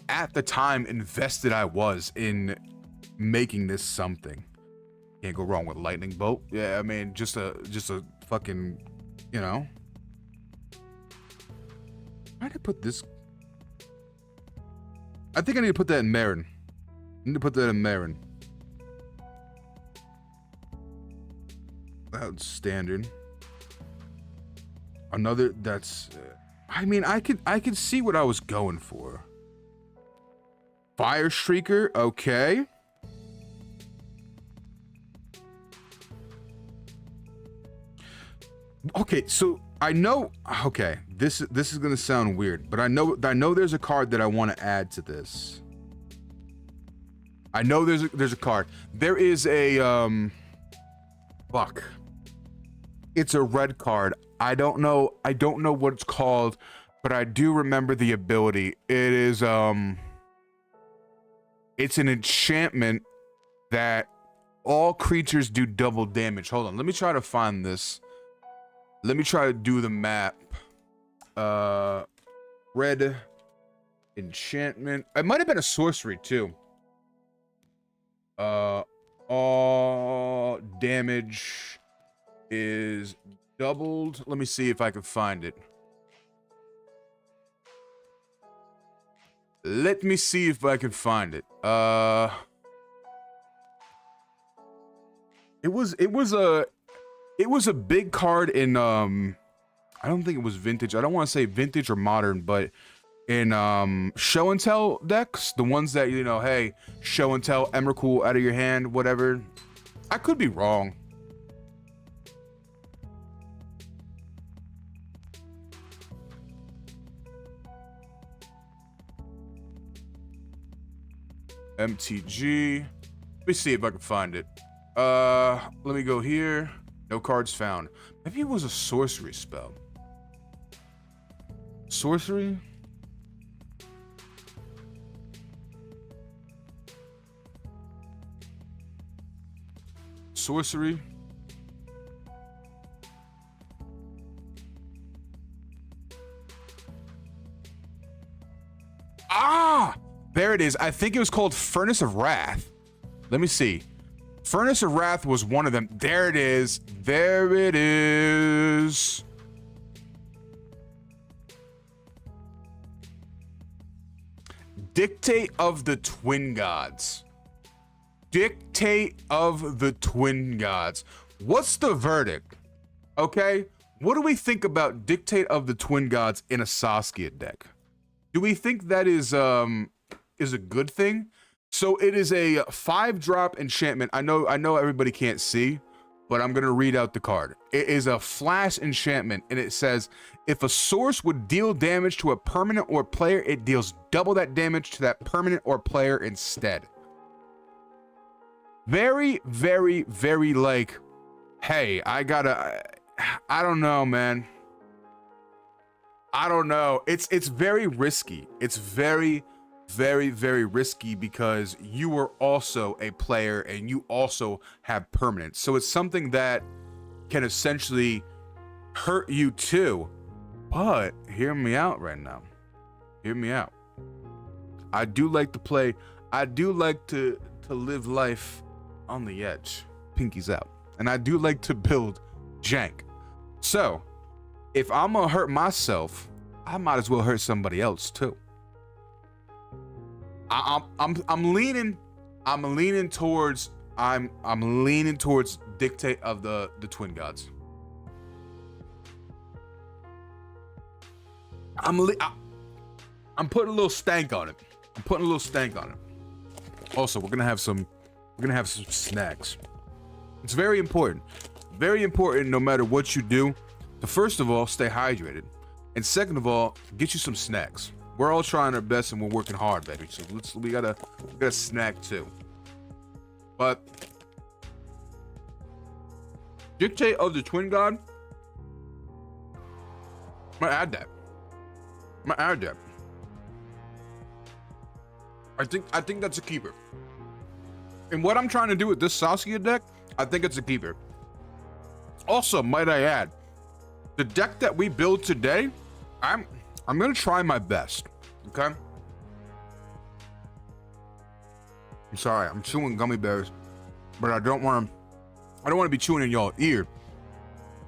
at the time invested I was in making this something. Can't go wrong with Lightning Bolt. Yeah, I mean, just a fucking, you know. Why did I put this? I think I need to put that in Marin. I need to put that in Marin. That's standard. Another that's I mean, I could see what I was going for. Fire Shrieker, okay. Okay, so I know. Okay, this is gonna sound weird, but I know there's a card that I want to add to this. I know there's a card. There is a fuck. It's a red card. I don't know what it's called, but I do remember the ability. It is it's an enchantment that all creatures do double damage. Hold on, let me try to find this. Let me try to do the map. Red enchantment. It might have been a sorcery too. All damage is doubled. Let me see if I can find it. Let me see if I can find it. It was a big card in I don't think it was vintage. I don't want to say vintage or modern, but in show and tell decks, the ones that, you know, hey, show and tell Emrakul out of your hand, whatever. I could be wrong. MTG. Let me see if I can find it. Let me go here. No cards found. Maybe it was a sorcery spell. Sorcery? Sorcery? Ah! There it is. I think it was called Furnace of Wrath. Let me see. Furnace of Wrath was one of them. There it is. There it is. Dictate of the Twin Gods. Dictate of the Twin Gods. What's the verdict? Okay? What do we think about Dictate of the Twin Gods in a Saskia deck? Do we think that is a good thing? So it is a 5-drop enchantment. I know everybody can't see, but I'm gonna read out the card. It is a flash enchantment, and it says, if a source would deal damage to a permanent or player, it deals double that damage to that permanent or player instead. Very, very, very like, hey, I don't know, man. I don't know. It's very risky. It's very, very, very risky because you are also a player and you also have permanence. So it's something that can essentially hurt you too. But hear me out right now. Hear me out. I do like to play. I do like to live life on the edge. Pinkies out. And I do like to build jank. So if I'm gonna hurt myself, I might as well hurt somebody else too. I'm leaning towards Dictate of the Twin Gods. I'm putting a little stank on it. I'm putting a little stank on it. Also, we're gonna have some snacks. It's very important. Very important no matter what you do. To first of all, stay hydrated. And second of all, get you some snacks. We're all trying our best and we're working hard, baby. So we gotta snack too. But Dictate of the Twin God, I'm gonna add that. I think that's a keeper. And what I'm trying to do with this Saskia deck, I think it's a keeper. Also, might I add, the deck that we build today, I'm gonna try my best. Okay? I'm sorry, I'm chewing gummy bears, but I don't want to be chewing in y'all ear.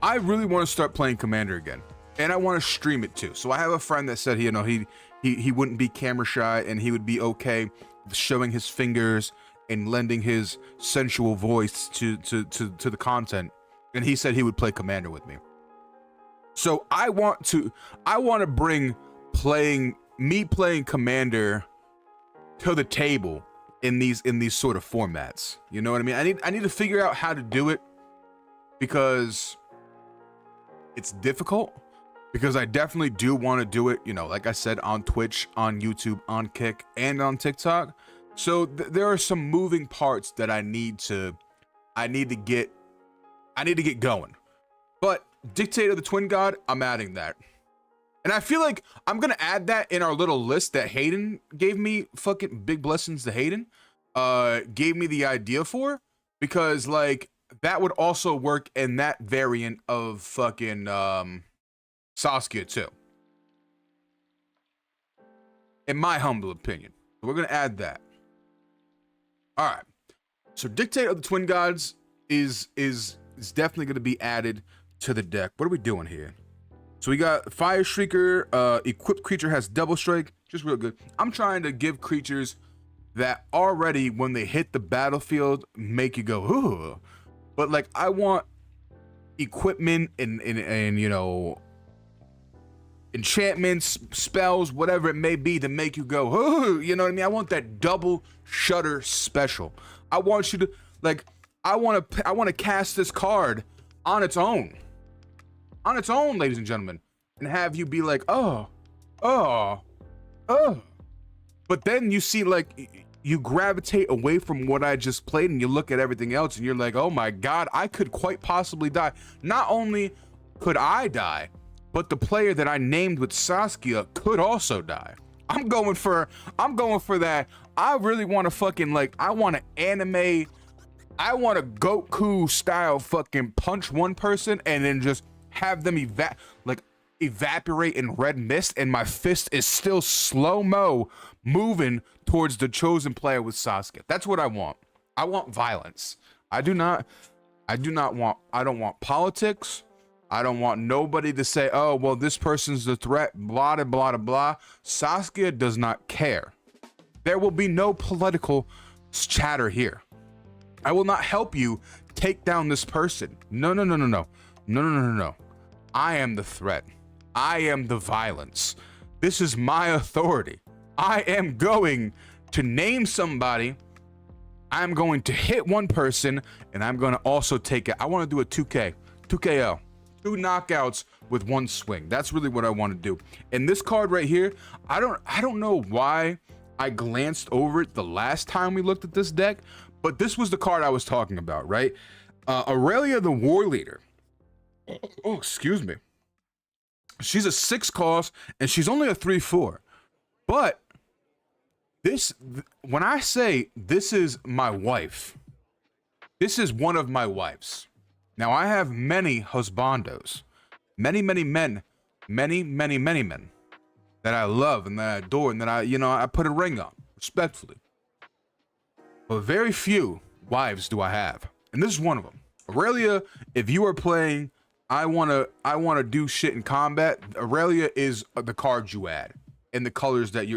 I really want to start playing Commander again, and I want to stream it too. So I have a friend that said he wouldn't be camera shy and he would be okay with showing his fingers and lending his sensual voice to the content, and he said he would play Commander with me. So I want to bring playing Commander to the table in these sort of formats. You know what I mean? I need to figure out how to do it, because it's difficult because I definitely do want to do it, you know, like I said, on Twitch, on YouTube, on Kick, and on TikTok. So there are some moving parts that I need to get going. But Dictator of the Twin God, I'm adding that. And I feel like I'm gonna add that in our little list that Hayden gave me. Fucking big blessings to Hayden. Gave me the idea for, because like that would also work in that variant of fucking Saskia too. In my humble opinion. We're gonna add that. Alright. So Dictator of the Twin Gods is definitely gonna be added to the deck. What are we doing here? So we got Fire Shrieker, equipped creature has double strike, just real good. I'm trying to give creatures that already, when they hit the battlefield, make you go, ooh. But like, I want equipment and you know, enchantments, spells, whatever it may be, to make you go, ooh, you know what I mean? I want that double shutter special. I want you to, like, I want to cast this card on its own. On its own, ladies and gentlemen, and have you be like, oh. But then you see, like, you gravitate away from what I just played and you look at everything else and you're like, oh my God, I could quite possibly die. Not only could I die, but the player that I named with Saskia could also die. I'm going for that. I really want to fucking, like, I want to Goku style fucking punch one person and then just have them evaporate in red mist, and my fist is still slow-mo moving towards the chosen player with Saskia. That's what I want. I want violence. I don't want politics. I don't want nobody to say, oh, well, this person's the threat, blah, blah, blah, blah. Saskia does not care. There will be no political chatter here. I will not help you take down this person. No. I am the threat. I am the violence. This is my authority. I am going to name somebody. I'm going to hit one person, and I'm going to also take it. I want to do a 2KO. 2 knockouts with one swing. That's really what I want to do. And this card right here, I don't know why I glanced over it the last time we looked at this deck, but this was the card I was talking about, right? Aurelia the War Leader. Oh, excuse me. She's a 6 cost and she's only a 3/4. But when I say this is my wife, this is one of my wives. Now I have many husbandos, many men that I love and that I adore and that I put a ring on, respectfully. But very few wives do I have, and this is one of them. Aurelia, if you are playing I wanna do shit in combat, Aurelia is the card you add in the colors that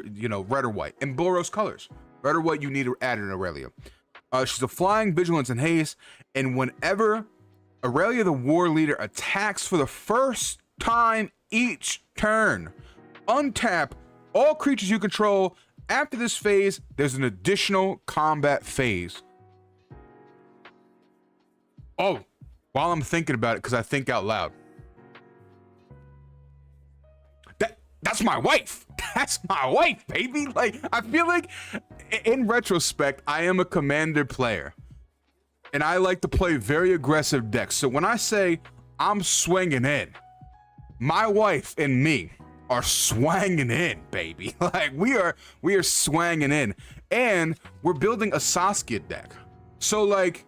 red or white, and Boros colors. Red or white, you need to add in Aurelia. She's a flying, vigilance, and haste, and whenever Aurelia the War Leader attacks for the first time each turn, untap all creatures you control. After this phase, there's an additional combat phase. Oh, while I'm thinking about it, because I think out loud. That's my wife. That's my wife, baby. Like, I feel like, in retrospect, I am a commander player. And I like to play very aggressive decks. So when I say I'm swinging in, my wife and me are swanging in, baby. Like, we are swanging in. And we're building a Saskia deck. So, like,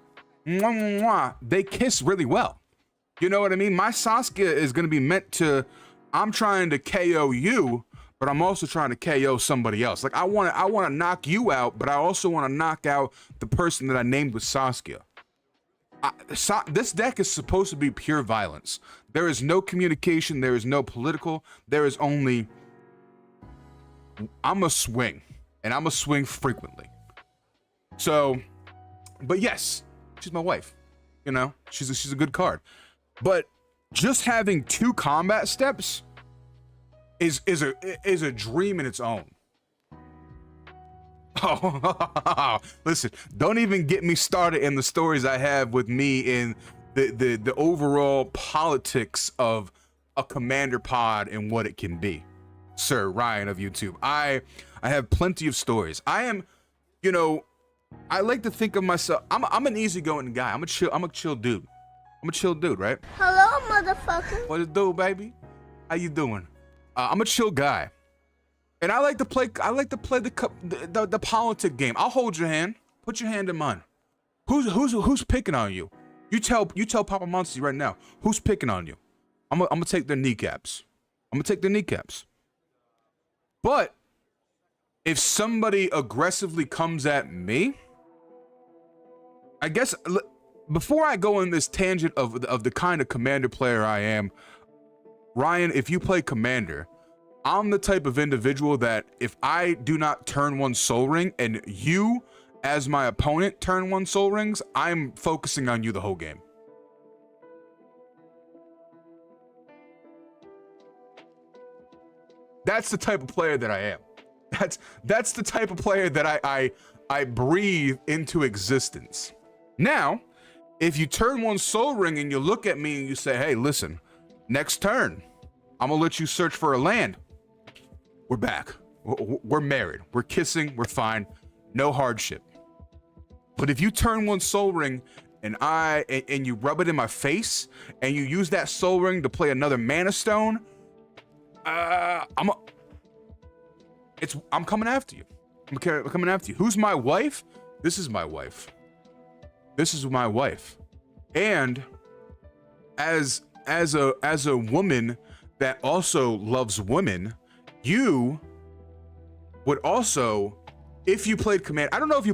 they kiss really well. You know what I mean? My Saskia is going to be meant to, I'm trying to KO you, but I'm also trying to KO somebody else. Like, I want to knock you out, but I also want to knock out the person that I named with Saskia. This deck is supposed to be pure violence. There is no communication. There is no political. There is only, I'm a swing, and I'm a swing frequently. So, but yes, she's my wife. You know, she's a good card. But just having 2 combat steps is a dream in its own. Oh, listen, don't even get me started in the stories I have with me in the overall politics of a commander pod and what it can be. Sir Ryan of YouTube, I have plenty of stories. I am, you know, I like to think of myself, I'm an easygoing guy. I'm a chill dude. I'm a chill dude, right? Hello, motherfucker. What it do, baby? How you doing? I'm a chill guy, and I like to play the politic game. I'll hold your hand. Put your hand in mine. Who's picking on you? You tell Papa Munstee right now. Who's picking on you? I'm gonna take their kneecaps. I'm gonna take their kneecaps. But if somebody aggressively comes at me, I guess before I go in this tangent of the kind of commander player I am, Ryan, if you play commander, I'm the type of individual that if I do not turn one soul ring and you as my opponent turn one soul rings, I'm focusing on you the whole game. That's the type of player that I am. That's the type of player that I breathe into existence. Now, if you turn one soul ring and you look at me and you say, hey, listen, next turn, I'm gonna let you search for a land. We're back. We're married. We're kissing. We're fine. No hardship. But if you turn one soul ring and you rub it in my face and you use that soul ring to play another mana stone, I'm coming after you. I'm coming after you. Who's my wife? This is my wife. This is my wife. And as a woman that also loves women, you would also, if you played command, I don't know if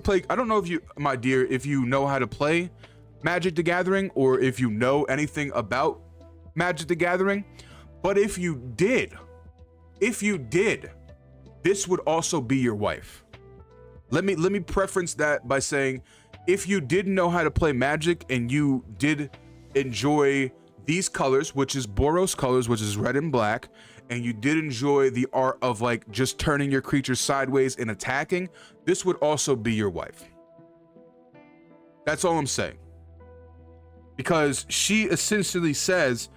you, my dear, if you know how to play Magic the Gathering or if you know anything about Magic the Gathering, but if you did, this would also be your wife. Let me preference that by saying, if you didn't know how to play Magic and you did enjoy these colors, which is Boros colors, which is red and black, and you did enjoy the art of like just turning your creatures sideways and attacking, this would also be your wife. That's all I'm saying. Because she essentially says,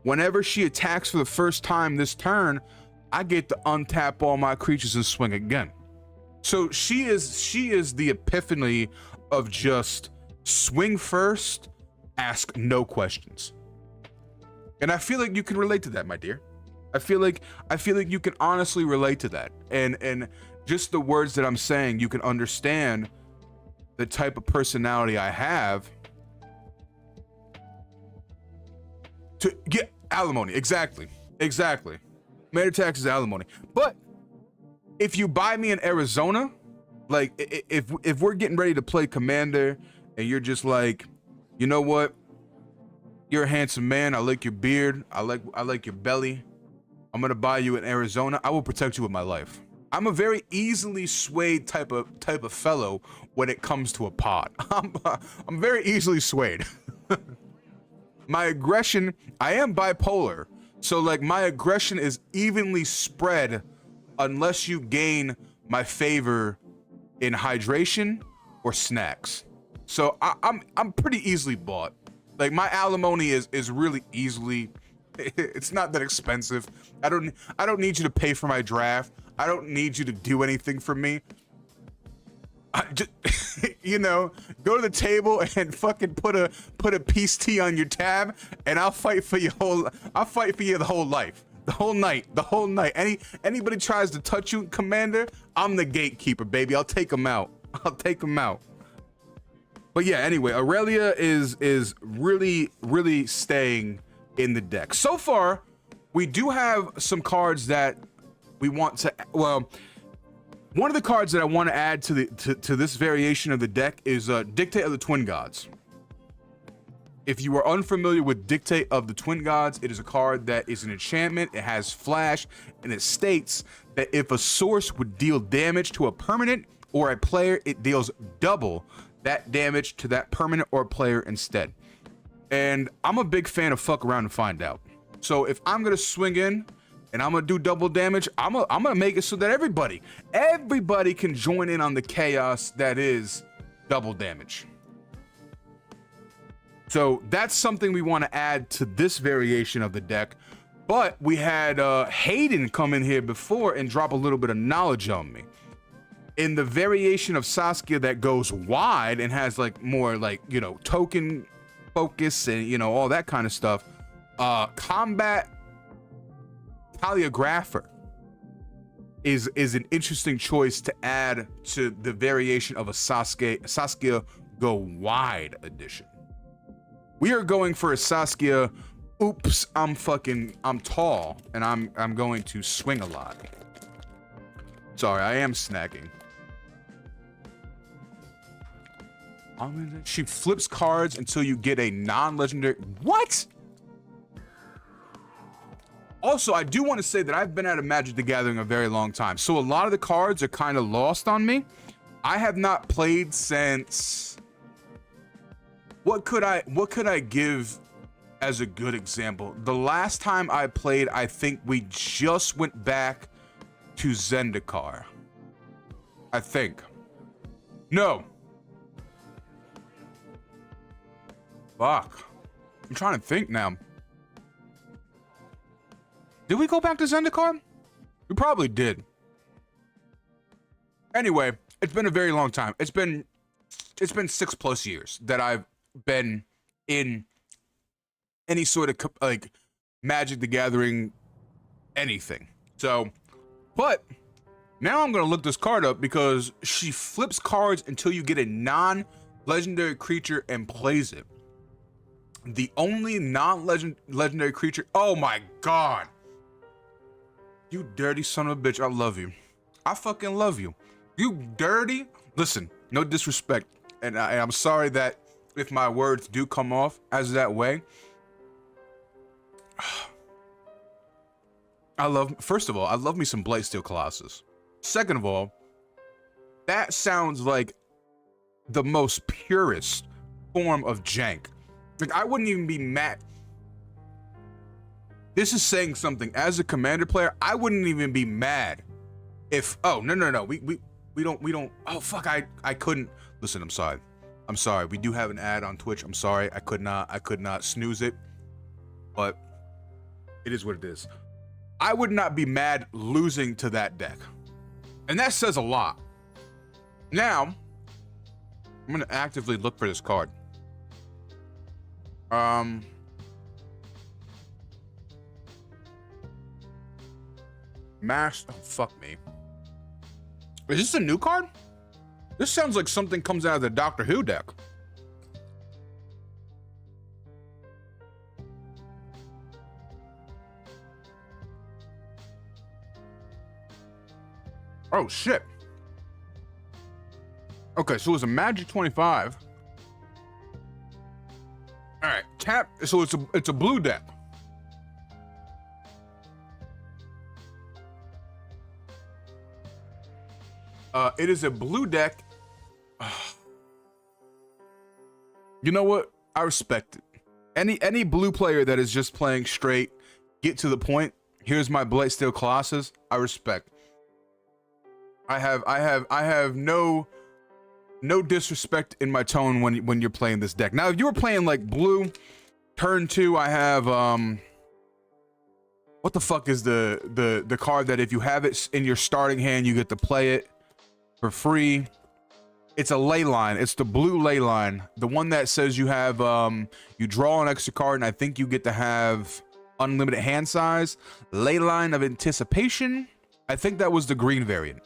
whenever she attacks for the first time this turn, I get to untap all my creatures and swing again. So she is the epiphany of just swing first, ask no questions. And I feel like you can relate to that, my dear. I feel like you can honestly relate to that. And just the words that I'm saying, you can understand the type of personality I have to get alimony. Exactly. Commander tax is alimony. But if you buy me in Arizona, like if we're getting ready to play Commander and you're just like, you know what? You're a handsome man. I like your beard. I like your belly. I'm gonna buy you in Arizona. I will protect you with my life. I'm a very easily swayed type of fellow when it comes to a pod. I'm very easily swayed. My aggression, I am bipolar. So like my aggression is evenly spread unless you gain my favor in hydration or snacks. So I'm pretty easily bought. Like my alimony is really easily, it's not that expensive. I don't need you to pay for my draft. I don't need you to do anything for me. I just, you know, go to the table and fucking put a peace tea on your tab, and I'll fight for you the whole life, the whole night. Anybody tries to touch you, Commander, I'm the gatekeeper, baby. I'll take them out. But yeah, anyway, Aurelia is really staying in the deck. So far, we do have some cards that we want to, well, one of the cards that I want to add to this variation of the deck is Dictate of the Twin Gods. If you are unfamiliar with Dictate of the Twin Gods, it is a card that is an enchantment. It has flash, and it states that if a source would deal damage to a permanent or a player, it deals double that damage to that permanent or player instead. And I'm a big fan of fuck around and find out. So if I'm gonna swing in and I'm gonna do double damage, I'm gonna make it so that everybody can join in on the chaos that is double damage. So that's something we want to add to this variation of the deck. But we had Hayden come in here before and drop a little bit of knowledge on me. In the variation of Saskia that goes wide and has like more like, you know, token focus and, you know, all that kind of stuff, combat Paleographer is an interesting choice to add to the variation of a Saskia Go Wide edition. We are going for a Saskia, oops, I'm tall and I'm going to swing a lot. Sorry, I am snacking. She flips cards until you get a non-legendary. What? Also, I do want to say that I've been out of Magic the Gathering a very long time, so a lot of the cards are kind of lost on me. I have not played since. What could I give as a good example? The last time I played, I think we just went back to Zendikar. I think. No. Fuck. I'm trying to think now. Did we go back to Zendikar? We probably did. Anyway, it's been a very long time. It's been 6+ years that I've been in any sort of like Magic the Gathering anything. So, but now I'm gonna look this card up because she flips cards until you get a non-legendary creature and plays it. The only non-legendary creature. Oh my god. You dirty son of a bitch. I love you. I fucking love you. You dirty. Listen, no disrespect. And I'm sorry that if my words do come off as that way. First of all, I love me some Blightsteel Colossus. Second of all, that sounds like the most purest form of jank. Like, I wouldn't even be mad. This is saying something. As a Commander player, I wouldn't even be mad if, oh, no. We don't. Oh, fuck, I couldn't. Listen, I'm sorry. We do have an ad on Twitch. I'm sorry. I could not snooze it, but it is what it is. I would not be mad losing to that deck. And that says a lot. Now, I'm going to actively look for this card. Oh, fuck me. Is this a new card? This sounds like something comes out of the Doctor Who deck. Oh, shit. Okay, so it's a Magic 25. All right, tap. So it's a blue deck. It is a blue deck. You know what? I respect it. Any blue player that is just playing straight, get to the point. Here's my Blightsteel Colossus. I respect. I have no disrespect in my tone when you're playing this deck. Now, if you were playing like blue, turn 2, I have what the fuck is the card that if you have it in your starting hand, you get to play it for free. It's a ley line. It's the blue ley line, the one that says you have you draw an extra card, and I think you get to have unlimited hand size. Ley line of Anticipation. I think that was the green variant.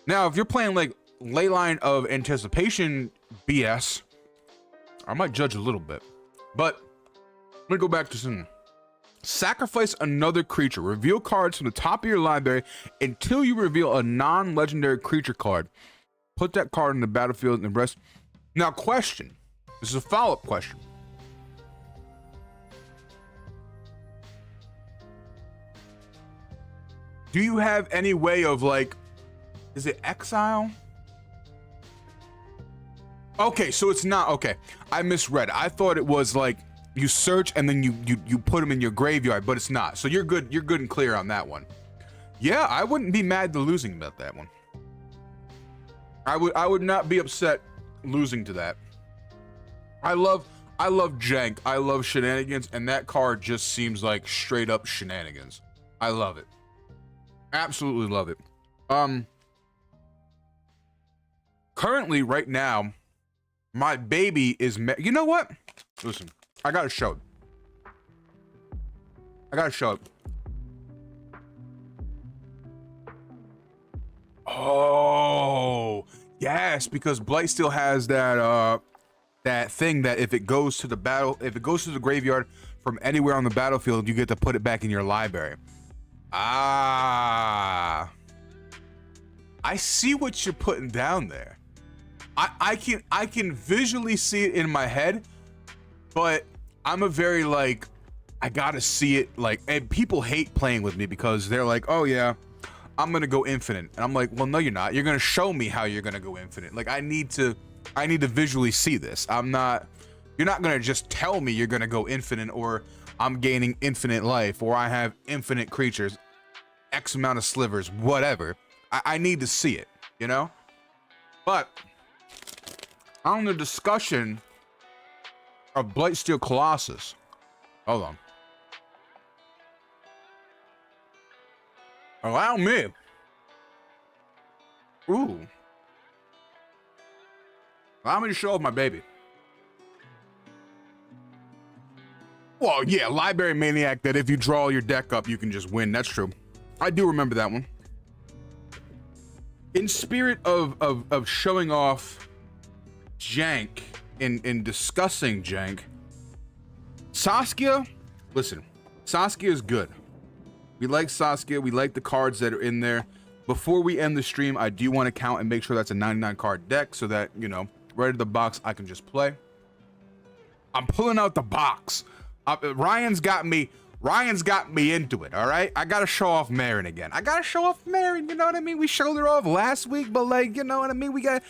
Now, if you're playing like Ley line of Anticipation BS, I might judge a little bit, but let me go back to some. Sacrifice another creature. Reveal cards from the top of your library until you reveal a non-legendary creature card. Put that card in the battlefield and the rest. Now, question. This is a follow-up question. Do you have any way of like, is it exile? Okay, so it's not. Okay, I misread. I thought it was like you search and then you put them in your graveyard, but it's not. So you're good. You're good and clear on that one. Yeah, I wouldn't be mad to losing about that one. I would not be upset losing to that. I love I love jank. I love shenanigans, and that card just seems like straight up shenanigans. I love it. Absolutely love it. Currently, right now, my baby is. You know what? Listen, I gotta show it. I gotta show it. Oh, yes, because Blight still has that that thing that if it goes to the graveyard from anywhere on the battlefield, you get to put it back in your library. Ah, I see what you're putting down there. I can visually see it in my head, but I'm a very like, I gotta see it like, and people hate playing with me because they're like, oh yeah, I'm gonna go infinite, and I'm like, well, no, you're not. You're gonna show me how you're gonna go infinite. Like, I need to visually see this. You're not gonna just tell me you're gonna go infinite, or I'm gaining infinite life, or I have infinite creatures, X amount of slivers, whatever. I need to see it, you know? But on the discussion of Blightsteel Colossus, hold on. Allow me. Ooh. Allow me to show off my baby. Well, yeah, Library Maniac, that if you draw your deck up, you can just win. That's true. I do remember that one. In spirit of showing off jank, in discussing jank, Saskia, listen, Saskia is good. We like Saskia. We like the cards that are in there. Before we end the stream, I do want to count and make sure that's a 99 card deck so that, you know, right out of the box, I can just play. I'm pulling out the box. Ryan's got me into it, all right? I got to show off Marin again. I got to show off Marin, you know what I mean? We showed her off last week, but like, you know what I mean? We got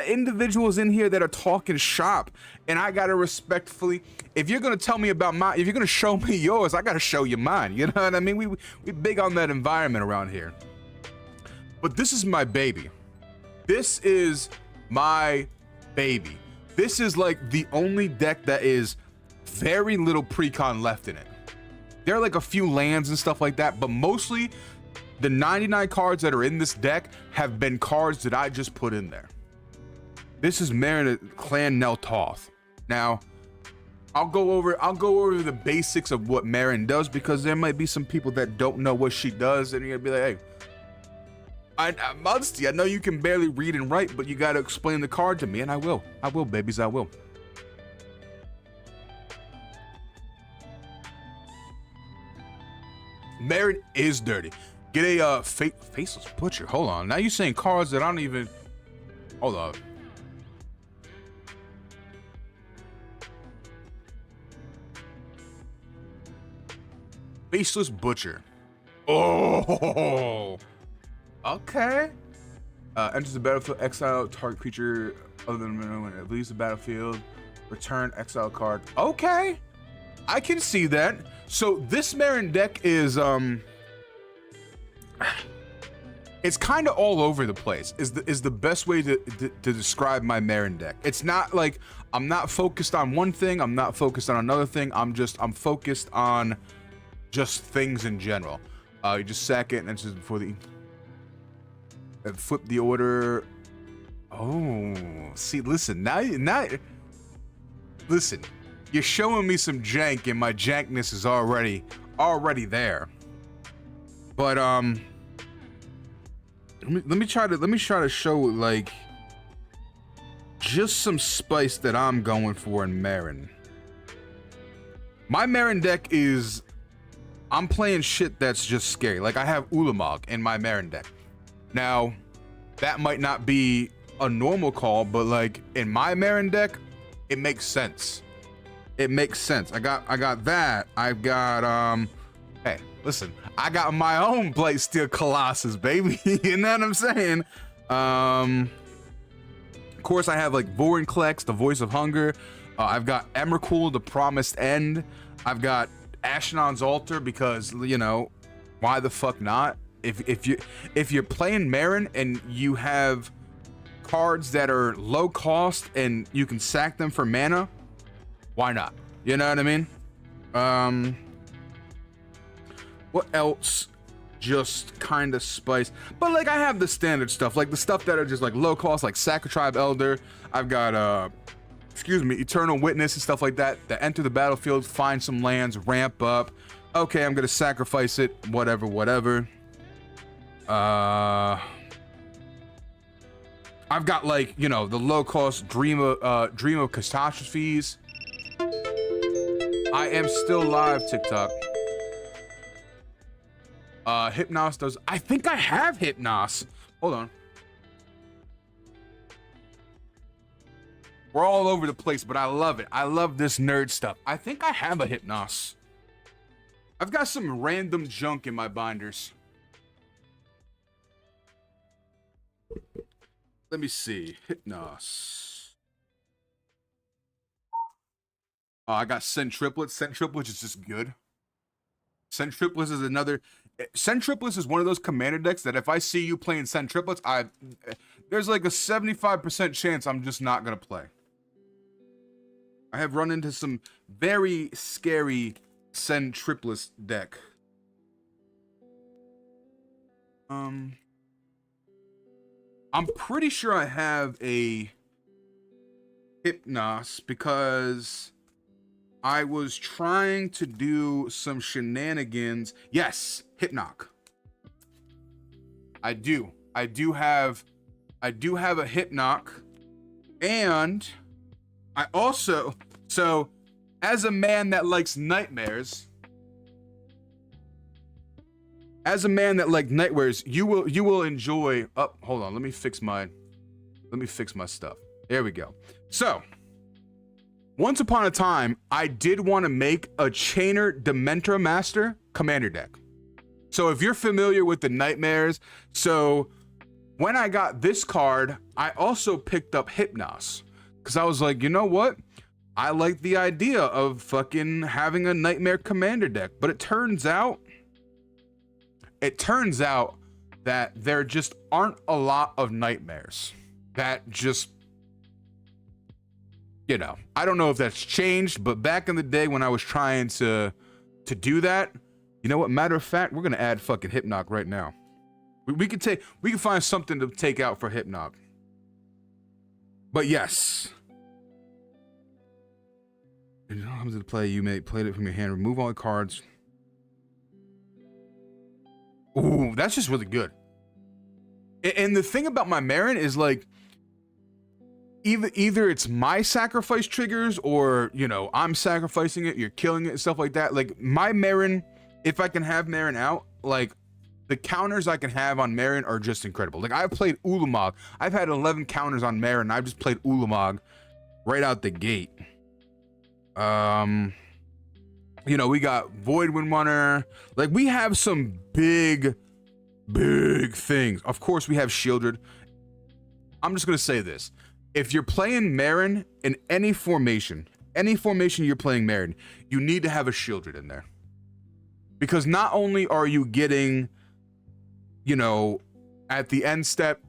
individuals in here that are talking shop, and I got to respectfully, if you're going to tell me about if you're going to show me yours, I got to show you mine, you know what I mean? We big on that environment around here. But this is my baby. This is my baby. This is like the only deck that is very little precon left in it. There are like a few lands and stuff like that, but mostly the 99 cards that are in this deck have been cards that I just put in there. This is Marin Clan Neltoth. Now, I'll go over the basics of what Marin does, because there might be some people that don't know what she does, and you're gonna be like, hey, Munsty, I know you can barely read and write, but you gotta explain the card to me, and I will, babies, I will. Marin is dirty. Get a faceless butcher. Hold on. Now you're saying cards that I don't even. Hold on. Faceless butcher. Oh. Okay. Enters the battlefield. Exile target creature other than when it leaves the battlefield. Return exile card. Okay. I can see that. So this Marin deck is it's kind of all over the place. Is the best way to describe my Marin deck. It's not like I'm not focused on one thing. I'm not focused on another thing. I'm focused on just things in general. You just sack it and it's just before the flip the order. Oh, see, listen now. Listen. You're showing me some jank, and my jankness is already there. But let me try to show like just some spice that I'm going for in Marin. My Marin deck is, I'm playing shit that's just scary. Like I have Ulamog in my Marin deck. Now, that might not be a normal call, but like in my Marin deck, it makes sense. It makes sense. I got that. I've got hey, listen, I got my own Blightsteel Colossus, baby. You know what I'm saying? Of course, I have like Vorinclex, the Voice of Hunger. I've got Emrakul, the Promised End. I've got Ashnon's Altar, because, you know, why the fuck not? If you're playing Marin and you have cards that are low cost and you can sack them for mana, Why not? You know what I mean? What else? Just kind of spice, but like I have the standard stuff, like the stuff that are just like low cost, like Sacred Tribe Elder. I've got Eternal Witness and stuff like that enter the battlefield, find some lands, ramp up. Okay, I'm gonna sacrifice it, whatever. I've got, like, you know, the low cost Dream of Catastrophes. I am still live, TikTok. Hypnos does. I think I have Hypnos. Hold on. We're all over the place, but I love it. I love this nerd stuff. I think I have a Hypnos. I've got some random junk in my binders. Let me see. Hypnos. Oh, I got Centriplets. Centriplets is just good. Centriplets is another. Centriplets is one of those commander decks that if I see you playing Centriplets, there's like a 75% chance I'm just not gonna play. I have run into some very scary Centriplets deck. I'm pretty sure I have a Hypnos because I was trying to do some shenanigans. Yes, Hypnoc. I do have a Hypnoc, and I also, so as a man that likes nightmares, you will enjoy. Oh, hold on, let me fix my stuff. There we go. So once upon a time, I did want to make a Chainer Dementor Master commander deck. So if you're familiar with the nightmares, so when I got this card, I also picked up Hypnos. Because I was like, you know what? I like the idea of fucking having a nightmare commander deck. But it turns out that there just aren't a lot of nightmares. That just, you know, I don't know if that's changed, but back in the day when I was trying to do that, you know what? Matter of fact, we're gonna add fucking Hypnoc right now. We can find something to take out for Hypnoc. But yes. If you don't have to play, you may play it from your hand. Remove all the cards. Ooh, that's just really good. And the thing about my Marin is like, either it's my sacrifice triggers or, you know, I'm sacrificing it, you're killing it and stuff like that. Like my Marin, if I can have Marin out, like the counters I can have on Marin are just incredible. Like I've played Ulamog. I've had 11 counters on Marin. I've just played Ulamog right out the gate. You know, we got Void Windrunner. Like we have some big things. Of course we have Shieldred. I'm just gonna say this. If you're playing Marin in any formation you're playing Marin, you need to have a Shieldred in there. Because not only are you getting, you know, at the end step,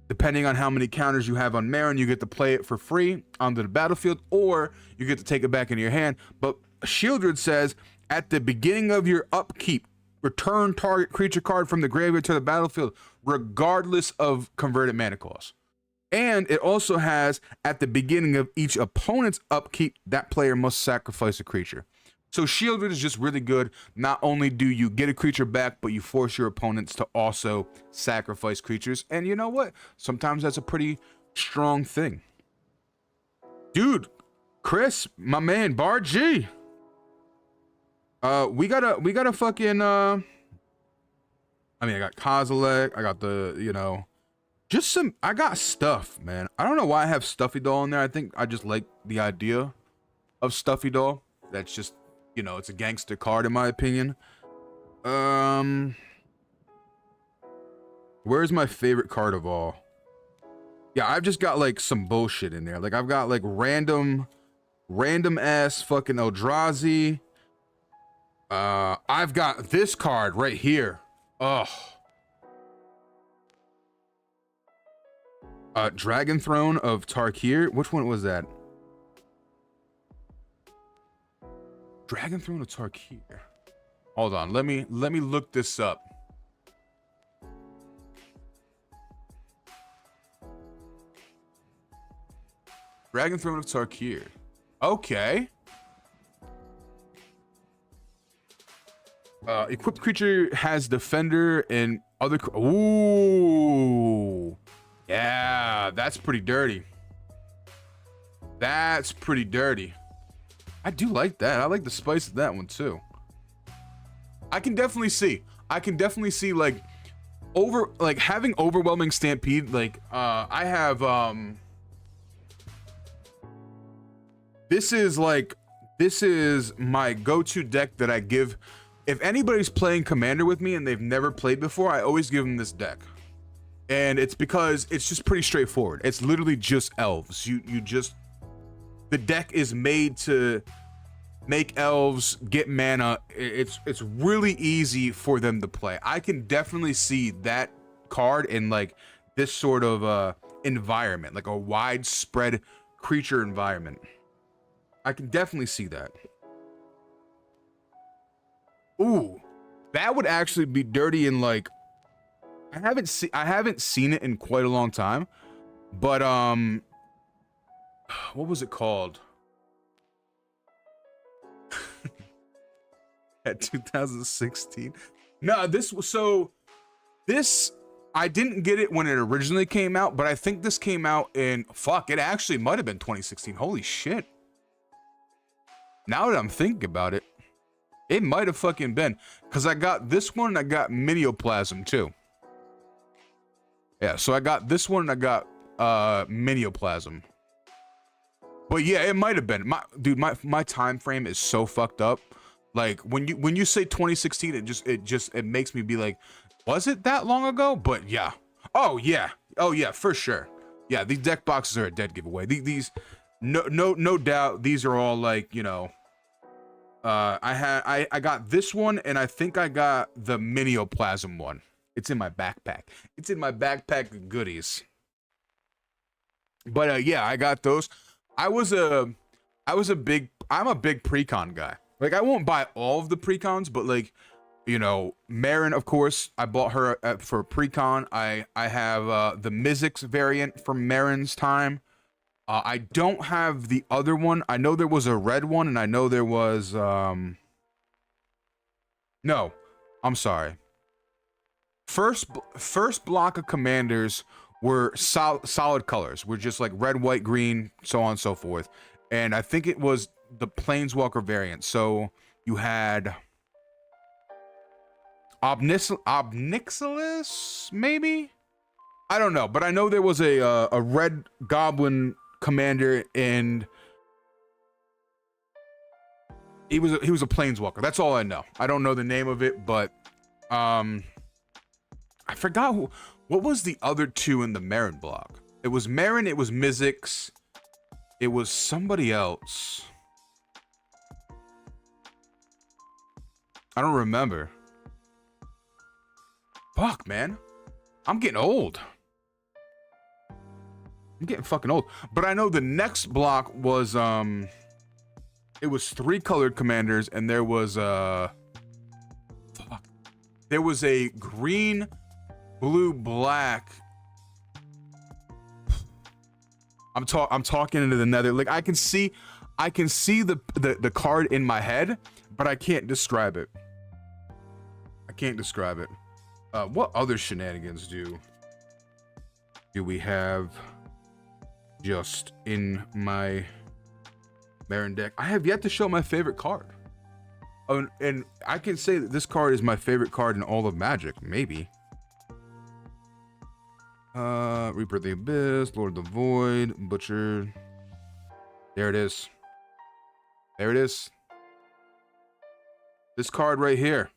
depending on how many counters you have on Marin, you get to play it for free onto the battlefield, or you get to take it back into your hand. But Shieldred says, at the beginning of your upkeep, return target creature card from the graveyard to the battlefield, regardless of converted mana cost. And it also has, at the beginning of each opponent's upkeep, that player must sacrifice a creature. So Shieldred is just really good. Not only do you get a creature back, but you force your opponents to also sacrifice creatures. And you know what? Sometimes that's a pretty strong thing. Dude, Chris, my man, Bar G. We gotta fucking, I mean, I got Kozilek, I got the, you know, just some, I got stuff, man. I don't know why I have Stuffy Doll in there. I think I just like the idea of Stuffy Doll. That's just, you know, it's a gangster card in my opinion. Where's my favorite card of all? Yeah, I've just got like some bullshit in there. Like I've got like random ass fucking Eldrazi. I've got this card right here. Ugh. Dragon Throne of Tarkir. Which one was that? Dragon Throne of Tarkir. Hold on, let me look this up. Dragon Throne of Tarkir. Okay. Equipped creature has defender and other. Ooh. Yeah, that's pretty dirty. That's pretty dirty. I do like that. I like the spice of that one too. I can definitely see like having overwhelming stampede. Like I have this is my go-to deck that I give if anybody's playing Commander with me and they've never played before. I always give them this deck, and it's because it's just pretty straightforward. It's literally just elves. The deck is made to make elves get mana. It's really easy for them to play. I can definitely see that card in like this sort of environment, like a widespread creature environment. I can definitely see that. Ooh, that would actually be dirty in like I haven't seen it in quite a long time, but what was it called? At 2016. No, this I didn't get it when it originally came out, but I think this came out in it actually might have been 2016. Holy shit. Now that I'm thinking about it, it might have fucking been, because I got this one and I got Minioplasm too. Yeah, so I got this one and I got Minioplasm. But yeah, it might have been. My time frame is so fucked up. Like when you say 2016, it makes me be like, was it that long ago? But yeah. Oh yeah, for sure. Yeah, these deck boxes are a dead giveaway. These no doubt, these are all like, you know, I got this one, and I think I got the Minioplasm one. It's in my backpack. It's in my backpack of goodies. But yeah, I got those. I'm a big precon guy. Like, I won't buy all of the precons, but like, you know, Marin, of course, I bought her for precon. I have the Mizzix variant from Marin's time. I don't have the other one. I know there was a red one, and I know there was no, I'm sorry. First block of commanders were solid colors. Were just like red, white, green, so on and so forth. And I think it was the Planeswalker variant. So you had Obnixilis, maybe? I don't know, but I know there was a red goblin commander, and he was a Planeswalker. That's all I know. I don't know the name of it, but I forgot what was the other two in the Marin block. It was Marin, it was Mizzix, it was somebody else. I don't remember. Fuck, man. I'm getting old. I'm getting fucking old. But I know the next block was it was 3 colored commanders, and there was there was a green, blue, black. I'm talking into the nether. Like, I can see the card in my head, but I can't describe it. What other shenanigans do we have just in my Marin deck? I have yet to show my favorite card. And I can say that this card is my favorite card in all of Magic, maybe. Reaper of the Abyss, Lord of the Void, Butcher. There it is. There it is. This card right here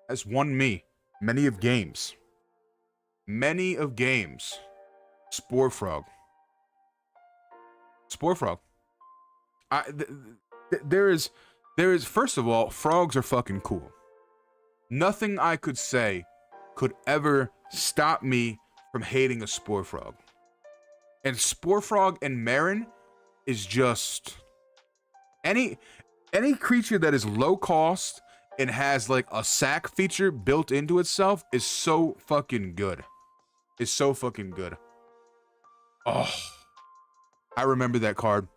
has won me many of games. Many of games. Spore Frog. There is, first of all, frogs are fucking cool. Nothing I could say could ever stop me from hating a Spore Frog. And Spore Frog and Marin is just Any creature that is low cost and has like a sack feature built into itself is so fucking good. It's so fucking good. Oh, I remember that card.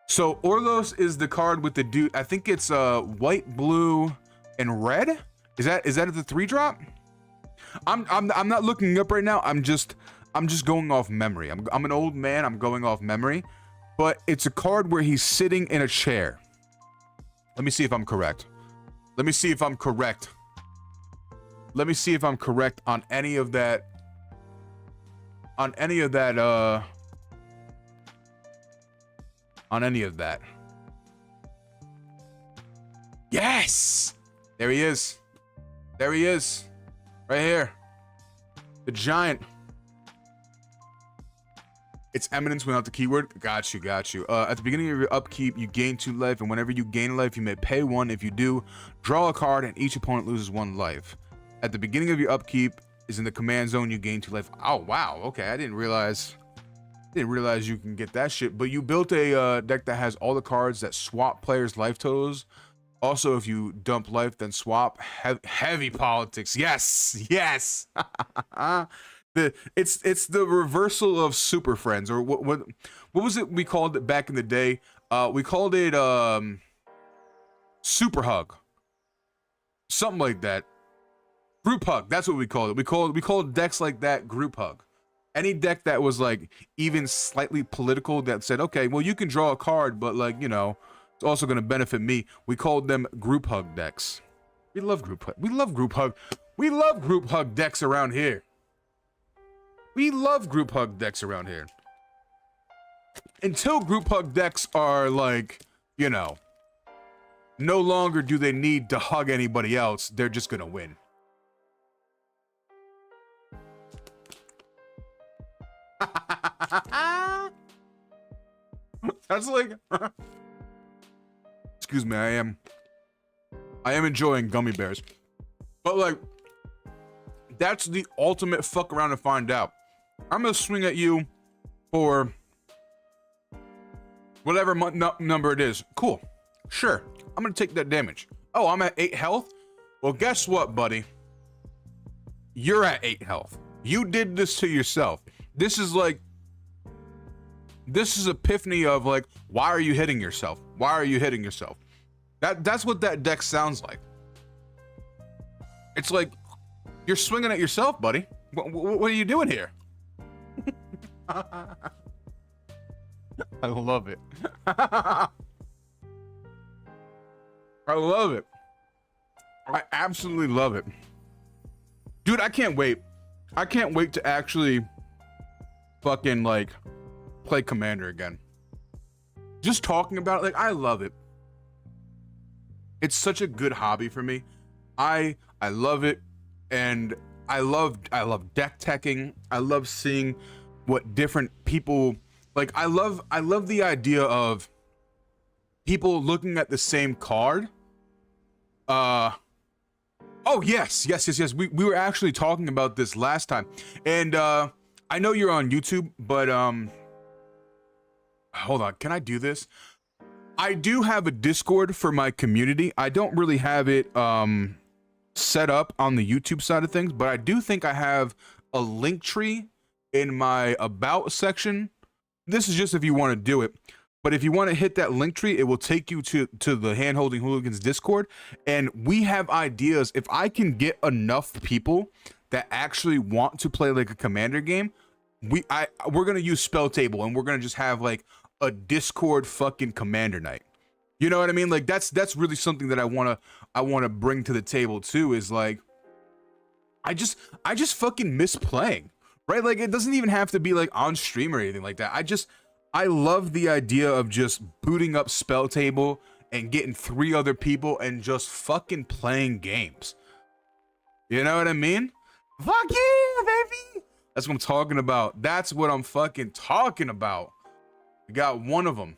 So Orlos is the card with the dude. I think it's white, blue, and red. Is that the 3-drop? I'm not looking up right now. I'm just going off memory. I'm an old man. I'm going off memory. But it's a card where he's sitting in a chair. Let me see if I'm correct. Let me see if I'm correct. Let me see if I'm correct on any of that. On any of that, on any of that. Yes! There he is. There he is. Right here. The giant. It's eminence without the keyword. Got you, got you. At the beginning of your upkeep, you gain 2 life, and whenever you gain life, you may pay 1. If you do, draw a card, and each opponent loses 1 life. At the beginning of your upkeep is in the command zone, you gain 2 life. Oh, wow. Okay, I didn't realize you can get that shit. But you built a deck that has all the cards that swap players' life totals. Also, if you dump life, then swap. Heavy politics. Yes, yes. It's the reversal of Super Friends, or what was it we called it back in the day? We called it Super Hug, something like that. Group Hug. That's what we called it. We called decks like that Group Hug. Any deck that was like even slightly political that said, okay, well, you can draw a card, but like, you know, it's also going to benefit me. We called them Group Hug decks. We love Group Hug. We love Group Hug. We love Group Hug decks around here. We love Group Hug decks around here. Until Group Hug decks are like, you know, no longer do they need to hug anybody else. They're just going to win. That's like... Excuse me, I am enjoying gummy bears. But like, that's the ultimate fuck around and find out. I'm gonna swing at you for whatever number it is. Cool. Sure. I'm gonna take that damage. Oh, I'm at 8 health? Well, guess what, buddy? You're at 8 health. You did this to yourself. This is epiphany of like, why are you hitting yourself? Why are you hitting yourself? That's what that deck sounds like. It's like, you're swinging at yourself, buddy. What are you doing here? I love it. I love it. I absolutely love it. Dude, I can't wait. I can't wait to actually fucking like play Commander again. Just talking about it, like, I love it. It's such a good hobby for me. I love it, and I love deck teching. I love seeing what different people like. I love the idea of people looking at the same card. Oh yes. We were actually talking about this last time, and I know you're on YouTube, but hold on. Can I do this? I do have a Discord for my community. I don't really have it set up on the YouTube side of things, but I do think I have a link tree in my about section. This is just if you want to do it, but if you want to hit that link tree, it will take you to the Hand-Holding Hooligans Discord, and we have ideas. If I can get enough people that actually want to play like a Commander game, we're gonna use Spell Table, and we're gonna just have like a Discord fucking Commander night. You know what I mean? Like that's really something that I wanna bring to the table too, is like, I just fucking miss playing, right? Like, it doesn't even have to be like on stream or anything like that. I love the idea of just booting up Spell Table and getting 3 other people and just fucking playing games. You know what I mean? Fuck yeah, baby! That's what I'm talking about. That's what I'm fucking talking about. We got one of them.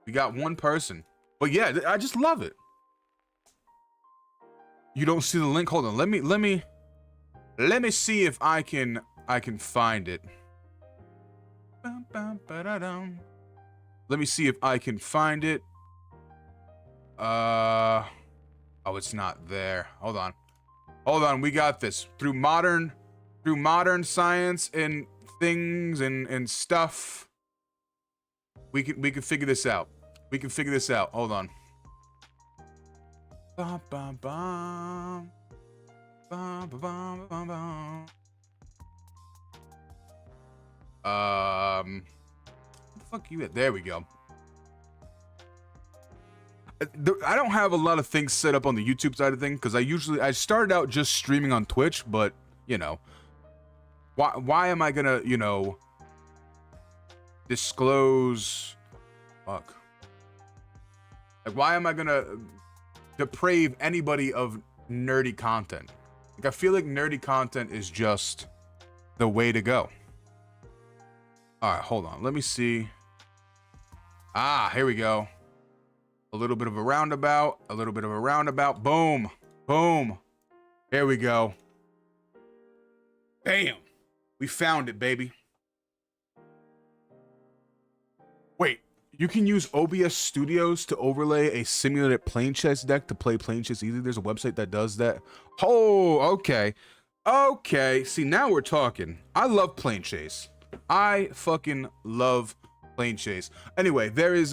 We got one person. But yeah, I just love it. You don't see the link? Hold on. Let me see if I can find it. Let me see if I can find it. Oh, it's not there. Hold on. We got this. Through modern science and things and stuff, we can figure this out. Hold on. Bum, bum, bum. Bum, bum, bum, bum, bum. Where the fuck you at? There we go. I don't have a lot of things set up on the YouTube side of things because I started out just streaming on Twitch, but you know, why am I gonna, you know, disclose, fuck, like why am I gonna deprave anybody of nerdy content? Like I feel like nerdy content is just the way to go. All right, hold on, let me see. Here we go. A little bit of a roundabout, boom, boom. There we go. Bam. We found it, baby. Wait, you can use OBS Studios to overlay a simulated plane chess deck to play plane chess easily. There's a website that does that. Oh, okay. Okay, see, now we're talking. I love plane chase. I fucking love plane chase. Anyway, there is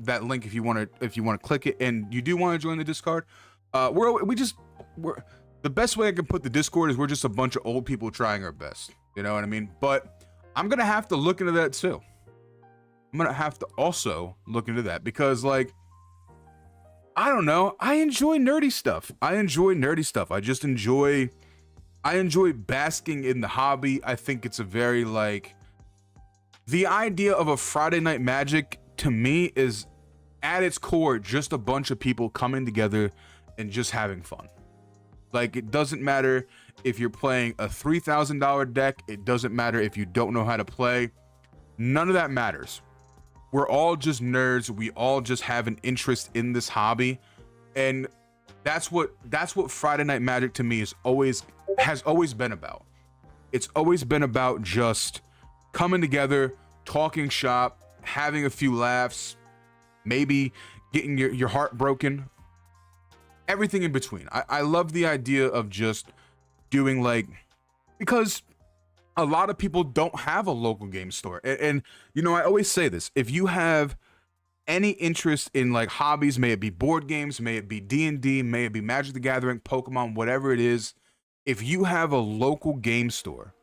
that link if you want to click it, and you do want to join the Discord. We're the best way I can put the Discord is we're just a bunch of old people trying our best. You know what I mean? But I'm gonna have to look into that too. I'm gonna have to also look into that because, like, I don't know. I enjoy nerdy stuff. I enjoy basking in the hobby. I think it's a very, like, the idea of a Friday Night Magic to me is at its core just a bunch of people coming together and just having fun. Like, it doesn't matter if you're playing a $3,000 deck. It doesn't matter if you don't know how to play. None of that matters. We're all just nerds. We all just have an interest in this hobby. And that's what Friday Night Magic to me has always been about. It's always been about just coming together, talking shop, having a few laughs, maybe getting your heart broken, everything in between. I love the idea of just doing, like, because a lot of people don't have a local game store. And you know, I always say this, if you have any interest in, like, hobbies, may it be board games, may it be D&D, may it be Magic the Gathering, Pokemon, whatever it is, if you have a local game store,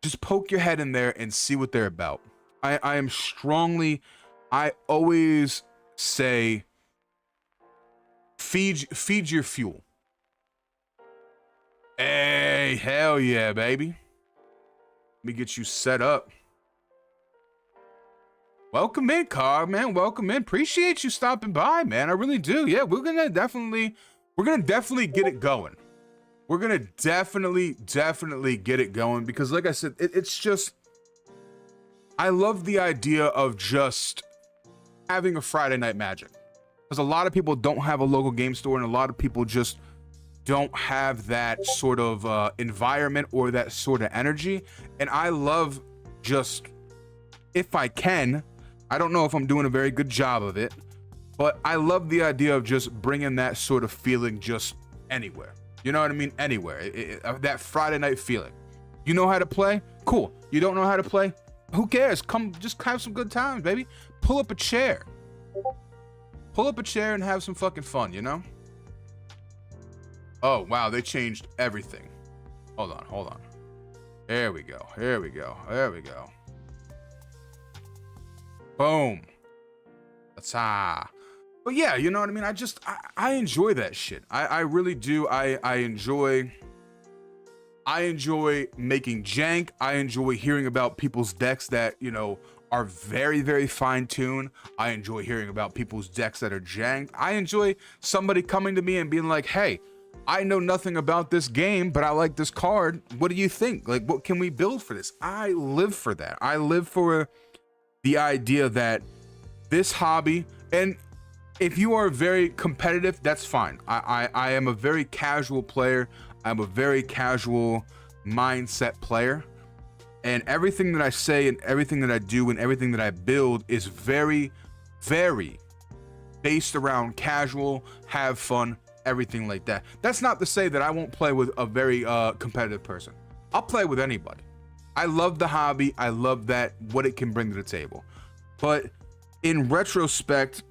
just poke your head in there and see what they're about. I always say, feed your fuel. Hey, hell yeah, baby. Let me get you set up. Welcome in, Carl, man. Welcome in. Appreciate you stopping by, man. I really do. Yeah, we're gonna definitely get it going. We're gonna definitely get it going because, like I said, it's just, I love the idea of just having a Friday Night Magic because a lot of people don't have a local game store and a lot of people just don't have that sort of environment or that sort of energy. And I love just, if I can, I don't know if I'm doing a very good job of it, but I love the idea of just bringing that sort of feeling just anywhere. You know what I mean? Anywhere. That Friday night feeling. You know how to play? Cool. You don't know how to play? Who cares? Come, just have some good times, baby. Pull up a chair. Pull up a chair and have some fucking fun, you know? Oh, wow. They changed everything. Hold on. There we go. Boom. That's But yeah, you know what I mean? I enjoy that shit. I really do. I enjoy making jank. I enjoy hearing about people's decks that, you know, are very, very fine-tuned. I enjoy hearing about people's decks that are janked. I enjoy somebody coming to me and being like, hey, I know nothing about this game, but I like this card. What do you think? Like, what can we build for this? I live for that. I live for the idea that this hobby, and if you are very competitive, that's fine. I am a very casual player. I'm a very casual mindset player. And everything that I say and everything that I do and everything that I build is very, very, based around casual, have fun, everything like that. That's not to say that I won't play with a very competitive person. I'll play with anybody. I love the hobby. I love that, what it can bring to the table. But in retrospect,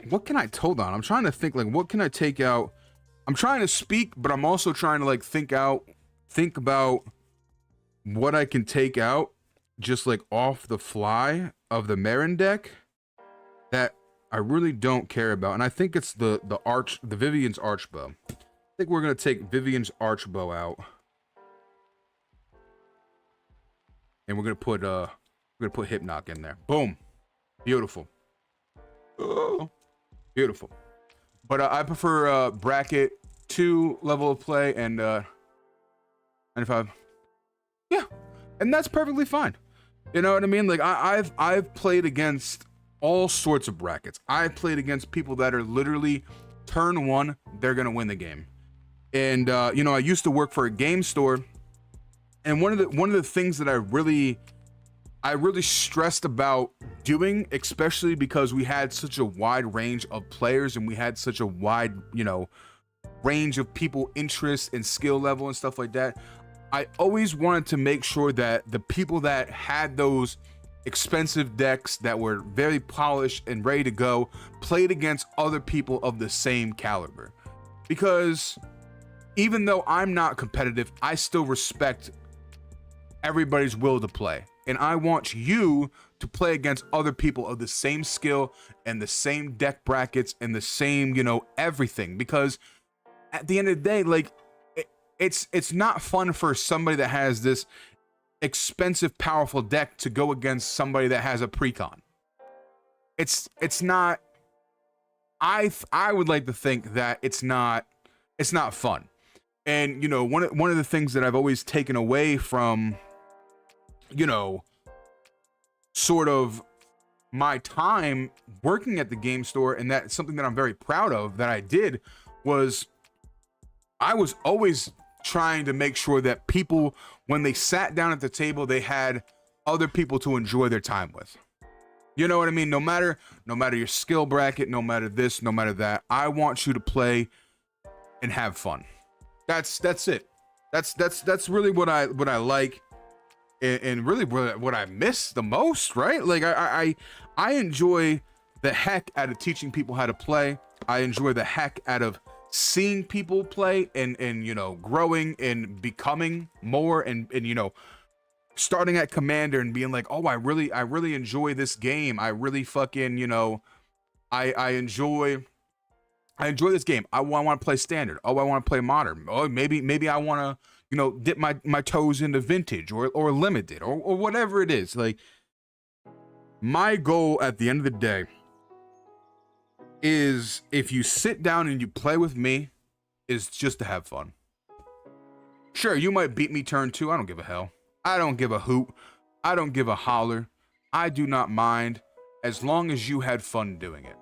what can I hold on? I'm trying to think, like, what can I take out? I'm trying to speak, but I'm also trying to like think about what I can take out just like off the fly of the Marin deck that I really don't care about. And I think it's the Vivian's Archbow. I think we're gonna take Vivian's Archbow out. And we're gonna put Hypnoc in there. Boom. Beautiful. Oh, beautiful. But I prefer bracket 2 level of play and 95. Yeah, and that's perfectly fine. You know what I mean? Like I've played against all sorts of brackets. I've played against people that are literally turn 1, they're gonna win the game. And you know, I used to work for a game store, and one of the things that I really stressed about doing, especially because we had such a wide range of players and we had such a wide, you know, range of people, interests and skill level and stuff like that. I always wanted to make sure that the people that had those expensive decks that were very polished and ready to go played against other people of the same caliber. Because even though I'm not competitive, I still respect everybody's will to play. And I want you to play against other people of the same skill and the same deck brackets and the same, you know, everything. Because at the end of the day, like, it's not fun for somebody that has this expensive, powerful deck to go against somebody that has a precon. It's not. I would like to think that it's not fun. And you know, one of the things that I've always taken away from, you know, sort of my time working at the game store, and that's something that I'm very proud of that I did, was I was always trying to make sure that people, when they sat down at the table, they had other people to enjoy their time with. You know what I mean? No matter your skill bracket, no matter this, no matter that, I want you to play and have fun. That's it. That's really what I like. And really what I miss the most, right? Like I enjoy the heck out of teaching people how to play. I enjoy the heck out of seeing people play and you know, growing and becoming more and you know, starting at commander and being like, oh, I really enjoy this game. I really fucking, you know, I enjoy this game. I want to play standard. Oh, I want to play modern. Oh, maybe I want to, you know, dip my toes into vintage or limited or whatever it is. Like, my goal at the end of the day is, if you sit down and you play with me, is just to have fun. Sure, you might beat me turn 2. I don't give a hell. I don't give a hoot. I don't give a holler. I do not mind, as long as you had fun doing it.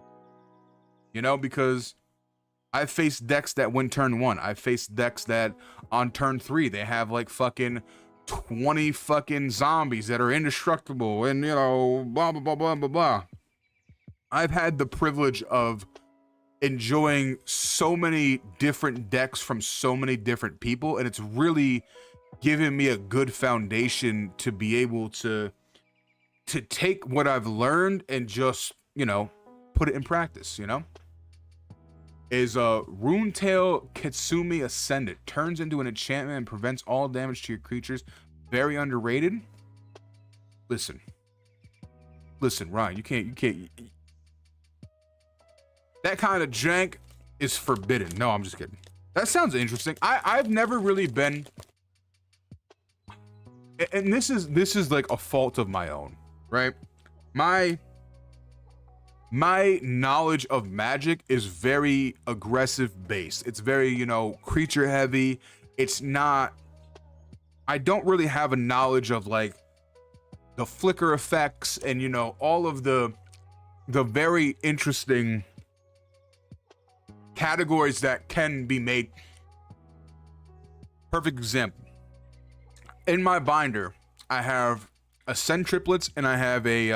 You know, because I faced decks that win turn 1. I faced decks that on turn 3 they have like fucking 20 fucking zombies that are indestructible and, you know, blah blah blah blah blah blah. I've had the privilege of enjoying so many different decks from so many different people, and it's really given me a good foundation to be able to take what I've learned and just, you know, put it in practice, you know? Is Runetail Kitsumi Ascendant. Turns into an enchantment and prevents all damage to your creatures. Very underrated. Listen, Ryan, you can't. That kind of jank is forbidden. No, I'm just kidding. That sounds interesting. I've never really been, and this is like a fault of my own, right? My knowledge of Magic is very aggressive based. It's very, you know, creature heavy. It's not, I don't really have a knowledge of like the flicker effects and, you know, all of the very interesting categories that can be made. Perfect example. In my binder, I have Ascend triplets and I have a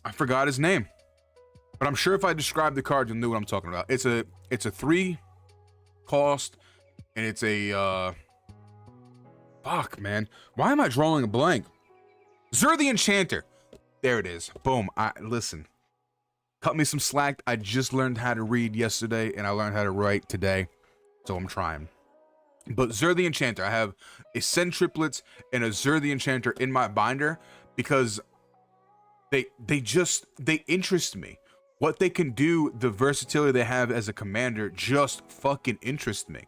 I forgot his name. But I'm sure if I describe the card, you'll know what I'm talking about. It's a 3 cost, and it's a fuck, man. Why am I drawing a blank? Zur the Enchanter. There it is. Boom. Listen. Cut me some slack. I just learned how to read yesterday, and I learned how to write today. So I'm trying. But Zur the Enchanter. I have a Send Triplets and a Zur the Enchanter in my binder because they interest me. What they can do, the versatility they have as a commander just fucking interests me.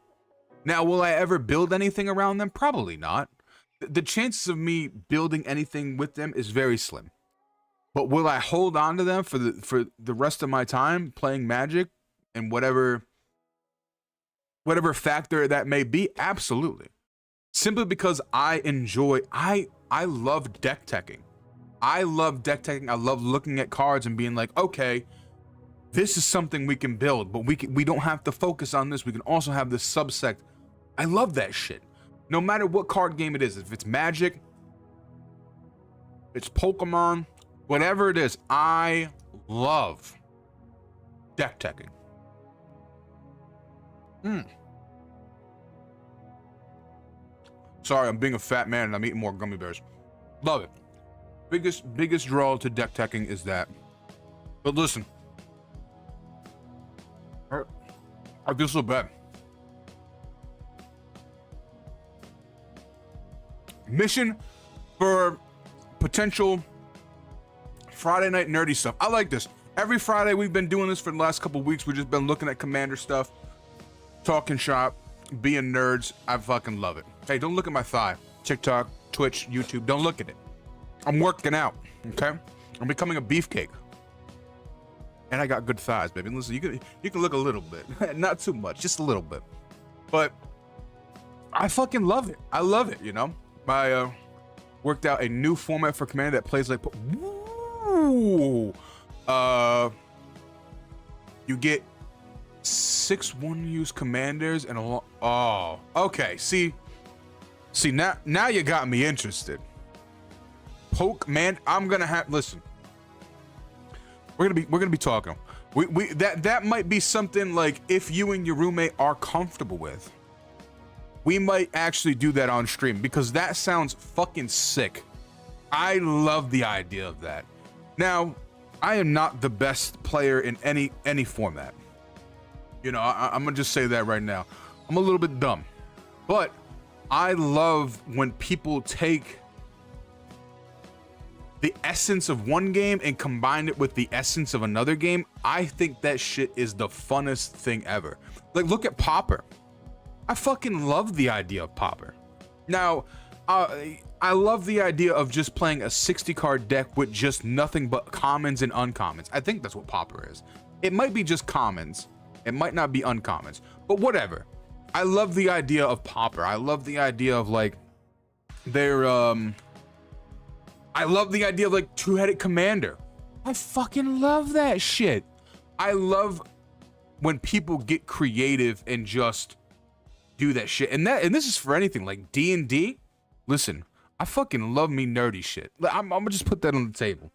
Now, will I ever build anything around them? Probably not. The chances of me building anything with them is very slim. But will I hold on to them for the rest of my time playing Magic and whatever factor that may be? Absolutely. Simply because I love deck teching. I love deck teching. I love looking at cards and being like, okay, this is something we can build, but we don't have to focus on this. We can also have this subsect. I love that shit. No matter what card game it is, if it's Magic, it's Pokemon, whatever it is, I love deck teching. Sorry, I'm being a fat man and I'm eating more gummy bears. Love it. Biggest draw to deck teching is that. But listen, I feel so bad. Mission for potential Friday night nerdy stuff. I like this. Every Friday we've been doing this for the last couple weeks. We've just been looking at Commander stuff, talking shop, being nerds. I fucking love it. Hey, don't look at my thigh. TikTok, Twitch, YouTube, don't look at it. I'm working out, okay? I'm becoming a beefcake. And I got good thighs, baby. Listen, you can look a little bit. Not too much, just a little bit. But I fucking love it. I love it, you know? I worked out a new format for Commander that plays like... Woo! You get 6 one-use commanders and a lot... Oh, okay. See, now you got me interested. Man, I'm gonna have... Listen. We're gonna be talking. That might be something like if you and your roommate are comfortable with. We might actually do that on stream because that sounds fucking sick. I love the idea of that. Now, I am not the best player in any format. You know, I'm gonna just say that right now. I'm a little bit dumb, but I love when people take the essence of one game and combine it with the essence of another game. I think that shit is the funnest thing ever. Like, look at Pauper. I fucking love the idea of Pauper. Now, I love the idea of just playing a 60 card deck with just nothing but commons and uncommons. I think that's what Pauper is. It might be just commons. It might not be uncommons, but whatever. I love the idea of Pauper. I love the idea of like I love the idea of like two-headed commander. I fucking love that shit. I love when people get creative and just do that shit. And this is for anything like D&D. Listen, I fucking love me nerdy shit. I'm gonna just put that on the table.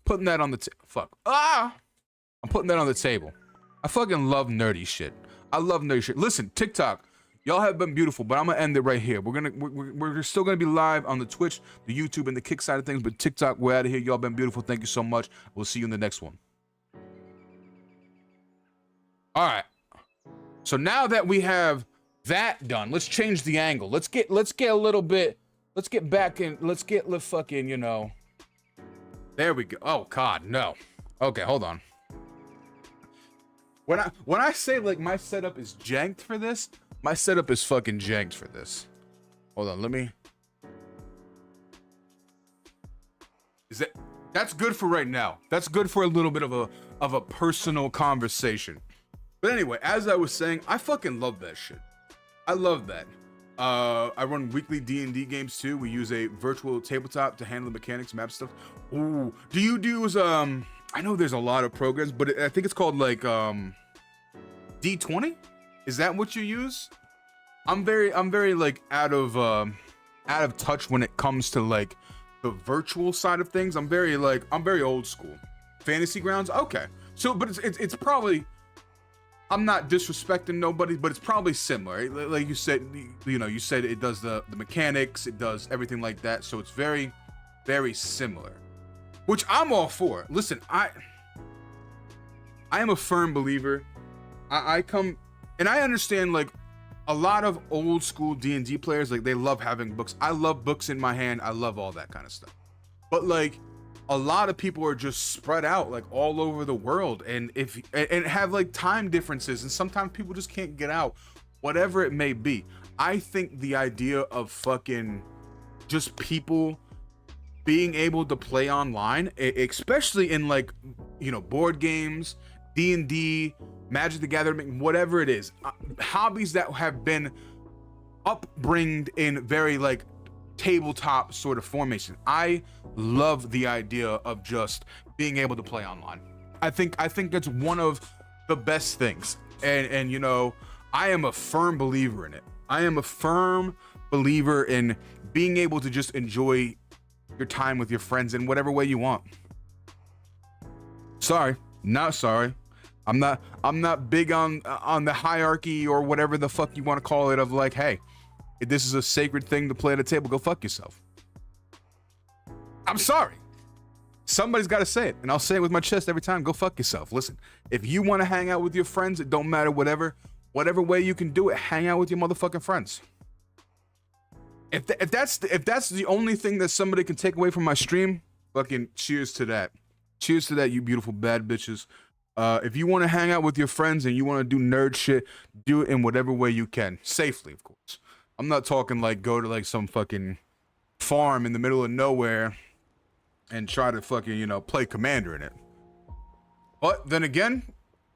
Putting that on the I'm putting that on the table. I fucking love nerdy shit. I love nerdy shit. Listen, TikTok, y'all have been beautiful, but I'm gonna end it right here. We're still gonna be live on the Twitch, the YouTube, and the Kick side of things, but TikTok, we're out of here. Y'all been beautiful. Thank you so much. We'll see you in the next one. All right. So now that we have that done, let's change the angle. Let's get a little bit. Let's get back in. Let's get the fucking, you know. There we go. Oh God, no. Okay, hold on. When I say like my setup is janked for this, my setup is fucking janked for this. Hold on, let me. That's good for right now. That's good for a little bit of a personal conversation. But anyway, as I was saying, I fucking love that shit. I love that. I run weekly D&D games too. We use a virtual tabletop to handle the mechanics, map stuff. Ooh, do you use I know there's a lot of programs, but I think it's called like D20? Is that what you use? I'm very like out of touch when it comes to like the virtual side of things, I'm very old school. Fantasy Grounds, okay. So, but it's probably, I'm not disrespecting nobody, but it's probably similar. Like you said, you said it does the mechanics, it does everything like that. So it's very, very similar, which I'm all for. Listen, I am a firm believer. I come, and I understand, like, a lot of old school D&D players, like, they love having books. I love books in my hand. I love all that kind of stuff. But, like, a lot of people are just spread out, like, all over the world, and have, like, time differences, and sometimes people just can't get out, whatever it may be. I think the idea of fucking just people being able to play online, especially in, like, board games, D&D, Magic the Gathering, whatever it is, hobbies that have been upbringed in very, like, tabletop sort of formation. I love the idea of just being able to play online. I think that's one of the best things, and I am a firm believer in it. I am a firm believer in being able to just enjoy your time with your friends in whatever way you want. Sorry, not sorry. I'm not big on the hierarchy or whatever the fuck you want to call it, of like, hey, if this is a sacred thing to play at a table, go fuck yourself. I'm sorry. Somebody's got to say it, and I'll say it with my chest every time. Go fuck yourself. Listen, if you want to hang out with your friends, it don't matter, whatever way you can do it, hang out with your motherfucking friends. If that's the only thing that somebody can take away from my stream, fucking cheers to that. Cheers to that, you beautiful bad bitches. If you want to hang out with your friends and you want to do nerd shit, do it in whatever way you can. Safely, of course. I'm not talking like go to like some fucking farm in the middle of nowhere and try to fucking, play commander in it. But then again,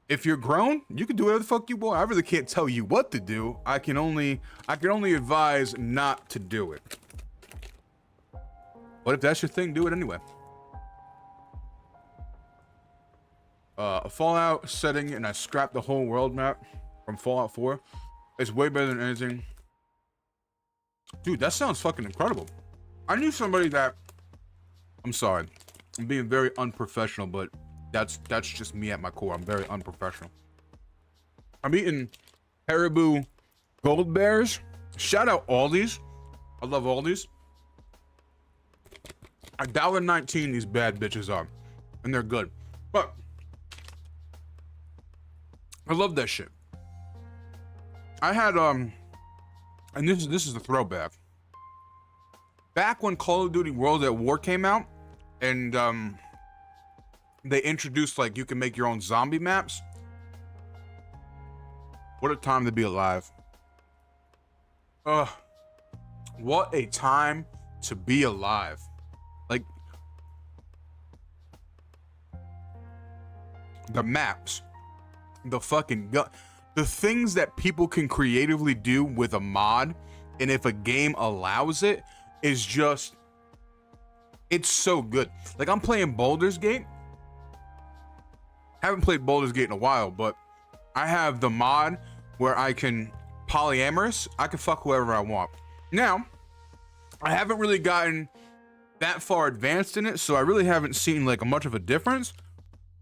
if you're grown, you can do whatever the fuck you want. I really can't tell you what to do. I can only advise not to do it. But if that's your thing, do it anyway. A Fallout setting, and I scrapped the whole world map from Fallout 4. It's way better than anything. Dude, that sounds fucking incredible. I knew somebody that, I'm sorry, I'm being very unprofessional, but that's just me at my core. I'm very unprofessional. I'm eating Caribou Gold Bears. Shout out Aldi's. I love Aldi's. $1.19 these bad bitches are, and they're good. But I love that shit. I had and this is a throwback. Back when Call of Duty World at War came out, and they introduced, like, you can make your own zombie maps. What a time to be alive. What a time to be alive. Like, the maps, the fucking gun, the things that people can creatively do with a mod, and if a game allows it, is just, it's so good. Like, I'm playing Baldur's Gate. Haven't played Baldur's Gate in a while, but I have the mod where I can polyamorous. I can fuck whoever I want. Now, I haven't really gotten that far advanced in it, so I really haven't seen like much of a difference.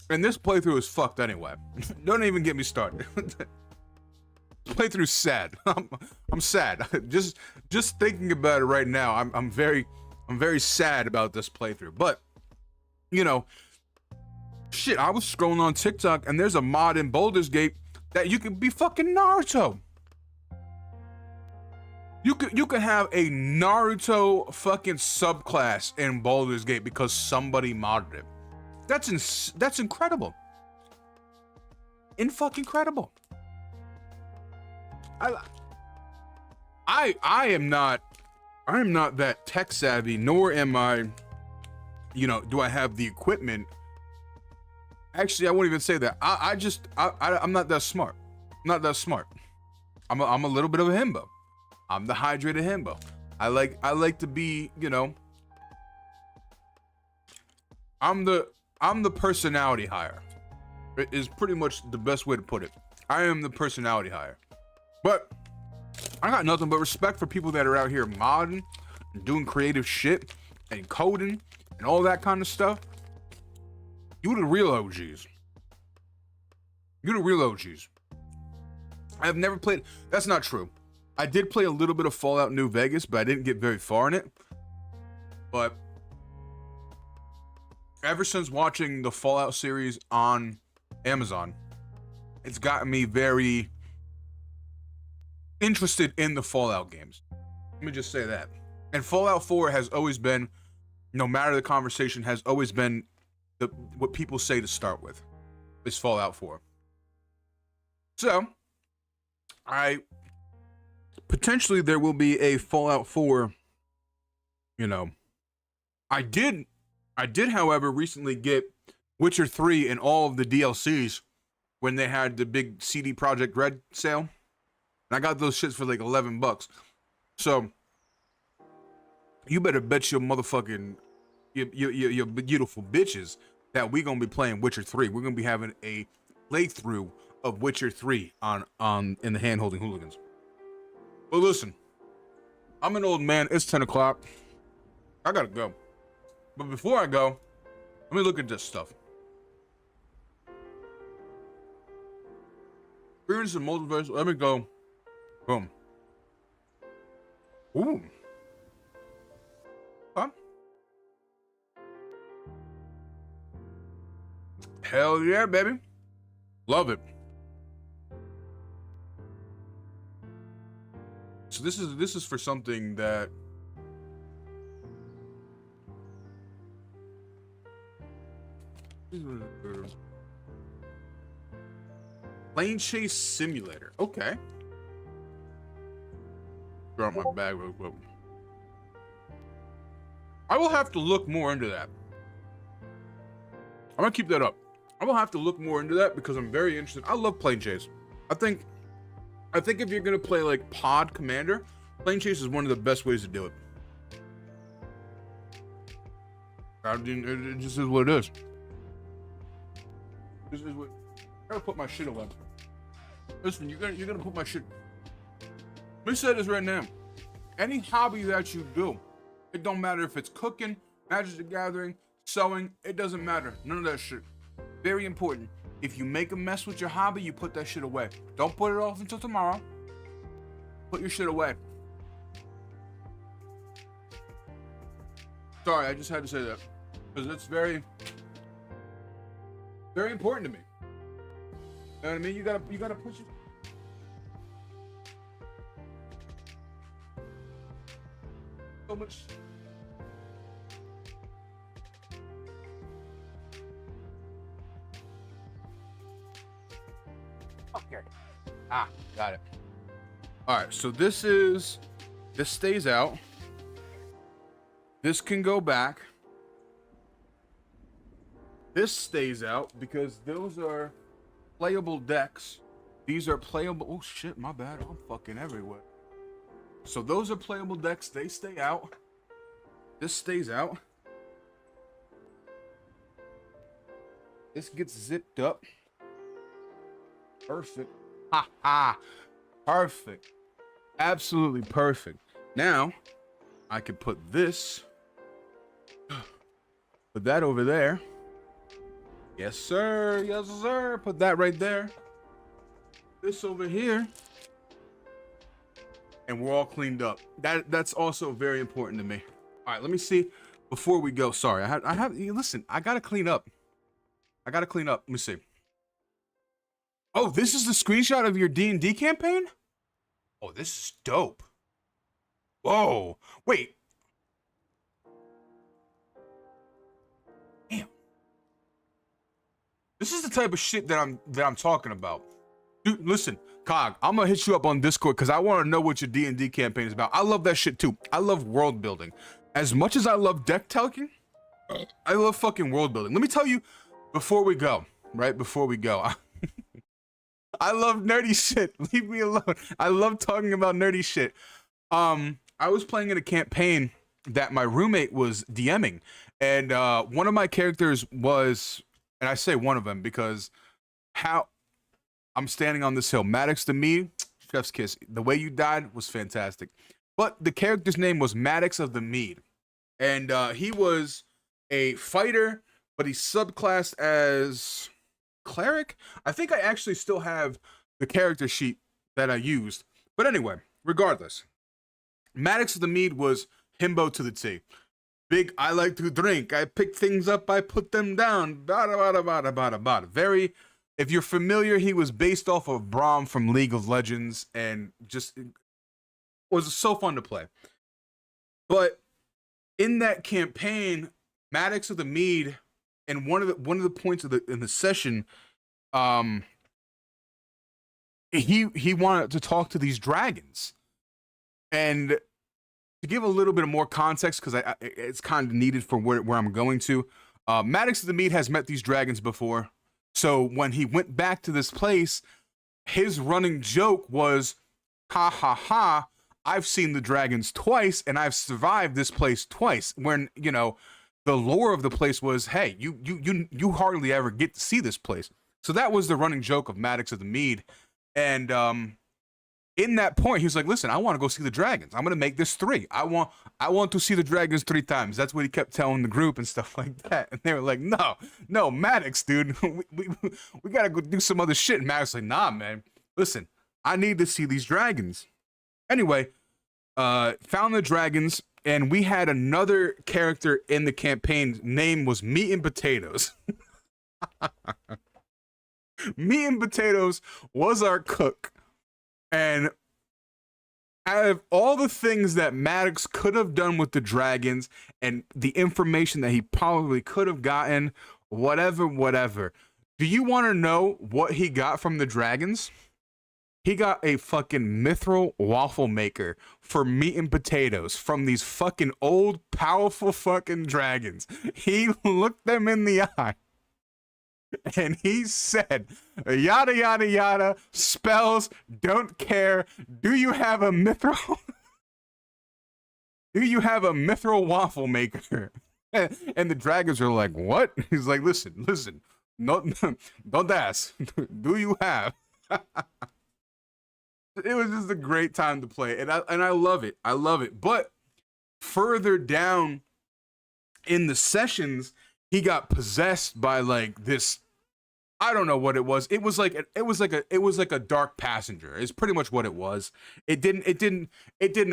And this playthrough is fucked anyway. Don't even get me started. Playthrough's sad. I'm sad. Just thinking about it right now. I'm very sad about this playthrough. But shit, I was scrolling on TikTok and there's a mod in Baldur's Gate that you could be fucking Naruto. You could have a Naruto fucking subclass in Baldur's Gate because somebody modded it. That's incredible. Fucking incredible. I am not that tech savvy, nor am I, do I have the equipment. Actually, I won't even say that. I'm not that smart. Not that smart. I'm a little bit of a himbo. I'm the hydrated himbo. I like to be, I'm the personality hire. It is pretty much the best way to put it. I am the personality hire. But I got nothing but respect for people that are out here modding, doing creative shit, and coding and all that kind of stuff, you the real OGs. You're the real OGs. I've never played. That's not true. I did play a little bit of Fallout New Vegas, but I didn't get very far in it. But ever since watching the Fallout series on Amazon, it's gotten me very interested in the Fallout games. Let me just say that. And Fallout 4 has always been, no matter the conversation, has always been what people say to start with, is Fallout 4. So, potentially there will be a Fallout 4, I did, however, recently get Witcher 3 and all of the DLCs when they had the big CD Projekt Red sale. And I got those shits for like $11. So, you better bet your motherfucking, your beautiful bitches that we gonna be playing Witcher 3. We're gonna be having a playthrough of Witcher 3 on in the Hand-Holding Hooligans. But listen, I'm an old man. It's 10 o'clock. I gotta go. But before I go, let me look at this stuff. Experience of multiverse. Let me go. Boom. Ooh. Huh? Hell yeah, baby. Love it. So this is for something that Plane Chase Simulator. Okay. Throw out my bag real quick. I will have to look more into that. I'm gonna keep that up. I will have to look more into that because I'm very interested. I love Plane Chase. I think if you're gonna play like Pod Commander, Plane Chase is one of the best ways to do it. It just is what it is. This is what. I gotta put my shit away. Listen, you're gonna put my shit. Let me say this right now. Any hobby that you do, it don't matter if it's cooking, Magic the Gathering, sewing. It doesn't matter. None of that shit. Very important. If you make a mess with your hobby, you put that shit away. Don't put it off until tomorrow. Put your shit away. Sorry, I just had to say that. Because it's very, very important to me. You know what I mean? You gotta push it. So much. Okay. Got it. All right, so this stays out. This can go back. This stays out because those are playable decks. These are playable. Oh shit, my bad. I'm fucking everywhere. So those are playable decks. They stay out. This stays out. This gets zipped up. Perfect. Ha ha. Perfect. Absolutely perfect. Now, I can put this. Put that over there. Yes, sir. Yes, sir. Put that right there. This over here. And we're all cleaned up. That's also very important to me. All right, let me see. Before we go, sorry. I have listen, I gotta clean up. Let me see. Oh, this is the screenshot of your D&D campaign? Oh, this is dope. Whoa. Wait. Damn. This is the type of shit that I'm talking about. Dude, listen, Cog, I'm gonna hit you up on Discord because I want to know what your D&D campaign is about. I love that shit too. I love world building. As much as I love deck talking, I love fucking world building. Let me tell you, before we go, I love nerdy shit. Leave me alone. I love talking about nerdy shit. I was playing in a campaign that my roommate was DMing, and one of my characters was, and I say one of them because how I'm standing on this hill. Maddox the Mead, chef's kiss. The way you died was fantastic. But the character's name was Maddox of the Mead. And he was a fighter, but he subclassed as cleric. I think I actually still have the character sheet that I used. But anyway, regardless, Maddox of the Mead was himbo to the T. Big, I like to drink. I pick things up, I put them down. Bada, bada, bada, bada, bada. Very, if you're familiar, he was based off of Braum from League of Legends, and just was so fun to play. But in that campaign, Maddox of the Mead, and one of the points in the session, he wanted to talk to these dragons, and to give a little bit of more context, because it's kind of needed for where I'm going to. Maddox of the Mead has met these dragons before, so when he went back to this place, his running joke was, "Ha ha ha! I've seen the dragons twice, and I've survived this place twice." When the lore of the place was, hey, you hardly ever get to see this place. So that was the running joke of Maddox of the Mead. And in that point, he was like, listen, I want to go see the dragons. I'm going to make this 3. I want to see the dragons 3 times. That's what he kept telling the group and stuff like that. And they were like, no, Maddox, dude, we got to go do some other shit. And Maddox was like, nah, man, listen, I need to see these dragons. Anyway, found the dragons. And we had another character in the campaign. Name was Meat and Potatoes. Meat and Potatoes was our cook. And out of all the things that Maddox could have done with the dragons and the information that he probably could have gotten, whatever. Do you want to know what he got from the dragons? He got a fucking mithril waffle maker for Meat and Potatoes from these fucking old, powerful fucking dragons. He looked them in the eye and he said, yada, yada, yada, spells, don't care. Do you have a mithril? Do you have a mithril waffle maker? And the dragons are like, what? He's like, listen, don't ask. Do you have? It was just a great time to play, and I love it. I love it. But further down in the sessions, he got possessed by like this. I don't know what it was. It was like a dark passenger. It's pretty much what it was. It didn't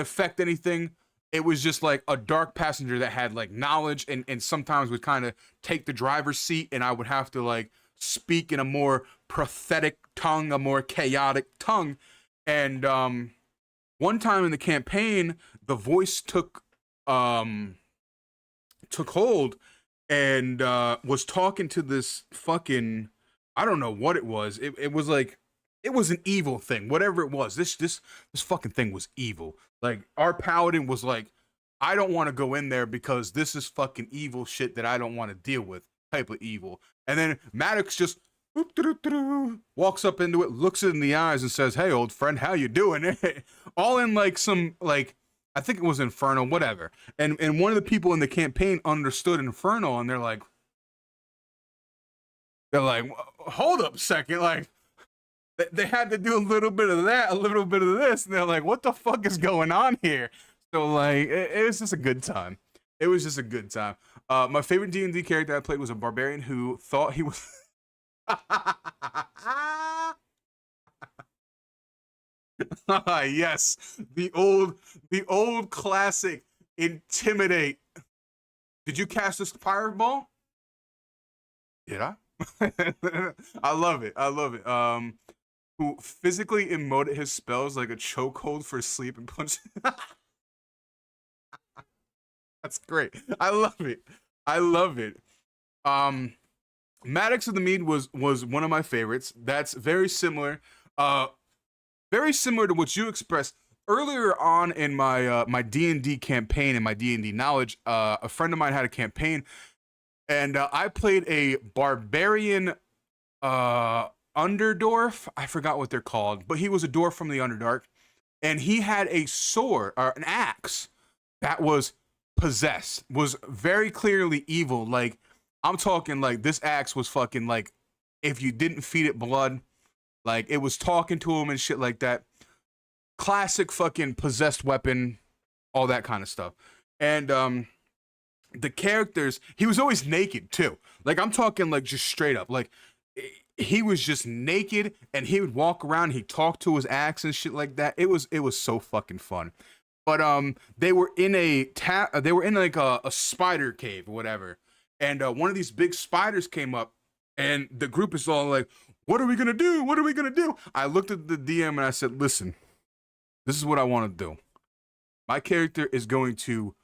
affect anything. It was just like a dark passenger that had like knowledge, and sometimes would kind of take the driver's seat, and I would have to like speak in a more prophetic tongue, a more chaotic tongue. And one time in the campaign, the voice took hold and was talking to this fucking, I don't know what it was. It was like, it was an evil thing, whatever it was. This fucking thing was evil. Like, our paladin was like, I don't want to go in there because this is fucking evil shit that I don't want to deal with, type of evil. And then Maddox just walks up into it, looks it in the eyes, and says, "Hey, old friend, how you doing?" All in like some, like, I think it was Infernal, whatever. And one of the people in the campaign understood Infernal, and they're like, hold up a second, like, they had to do a little bit of that, a little bit of this, and they're like, what the fuck is going on here? So like, it was just a good time. It was just a good time. My favorite D&D character I played was a barbarian who thought he was. Yes, the old classic Intimidate. Did you cast this fireball? Did I? I love it. Who physically emoted his spells like a chokehold for sleep and punch. That's great. I love it. Maddox of the Mead was one of my favorites. That's very similar to what you expressed earlier on in my my D&D campaign and my D&D knowledge. A friend of mine had a campaign, and I played a barbarian Underdwarf. I forgot what they're called, but he was a dwarf from the Underdark, and he had a sword or an axe that was possessed, was very clearly evil. Like, I'm talking like this axe was fucking like, if you didn't feed it blood, like it was talking to him and shit like that. Classic fucking possessed weapon, all that kind of stuff. And the characters, he was always naked too. Like I'm talking like just straight up. Like he was just naked and he would walk around, he'd talk to his axe and shit like that. It was so fucking fun. But they were in like a spider cave or whatever. And one of these big spiders came up and the group is all like, "What are we gonna do? What are we gonna do?" I looked at the DM and I said, "Listen, this is what I want to do. My character is going to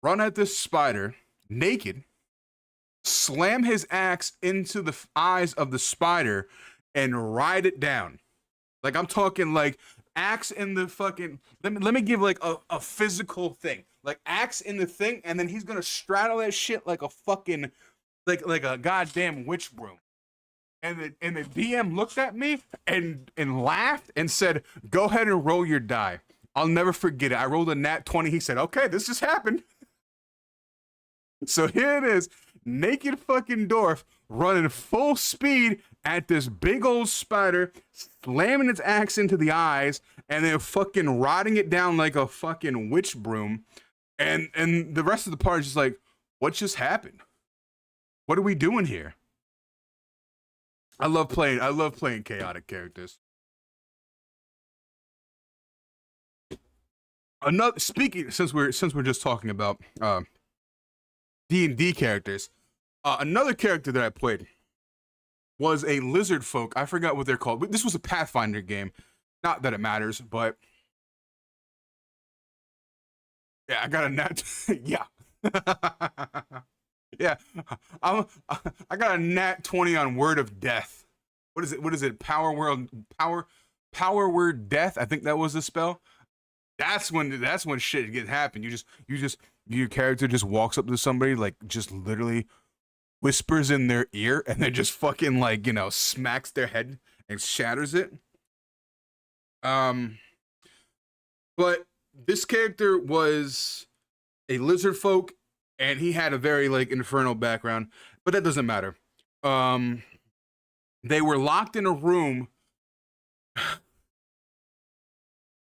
run at this spider naked, slam his axe into the eyes of the spider, and ride it down." Like I'm talking like axe in the fucking. Let me give like a physical thing. Like axe in the thing, and then he's gonna straddle that shit like a fucking like a goddamn witch broom. And the DM looked at me and laughed and said, "Go ahead and roll your die." I'll never forget it. I rolled a nat 20. He said, "Okay, this just happened." So here it is, naked fucking dwarf running full speed at this big old spider, slamming its axe into the eyes, and then fucking riding it down like a fucking witch broom. And the rest of the party is just like, what just happened? What are we doing here? I love playing chaotic characters. Another speaking since we're just talking about D&D characters, another character that I played was a lizard folk. I forgot what they're called. This was a Pathfinder game. Not that it matters, but yeah, I got a nat. Yeah, yeah. I got a nat 20 on Word of Death. What is it? Power word death. I think that was the spell. That's when shit get happen. Your character just walks up to somebody, like just literally whispers in their ear, and then just fucking like, smacks their head and shatters it. But this character was a lizard folk, and he had a very like infernal background, but that doesn't matter. They were locked in a room.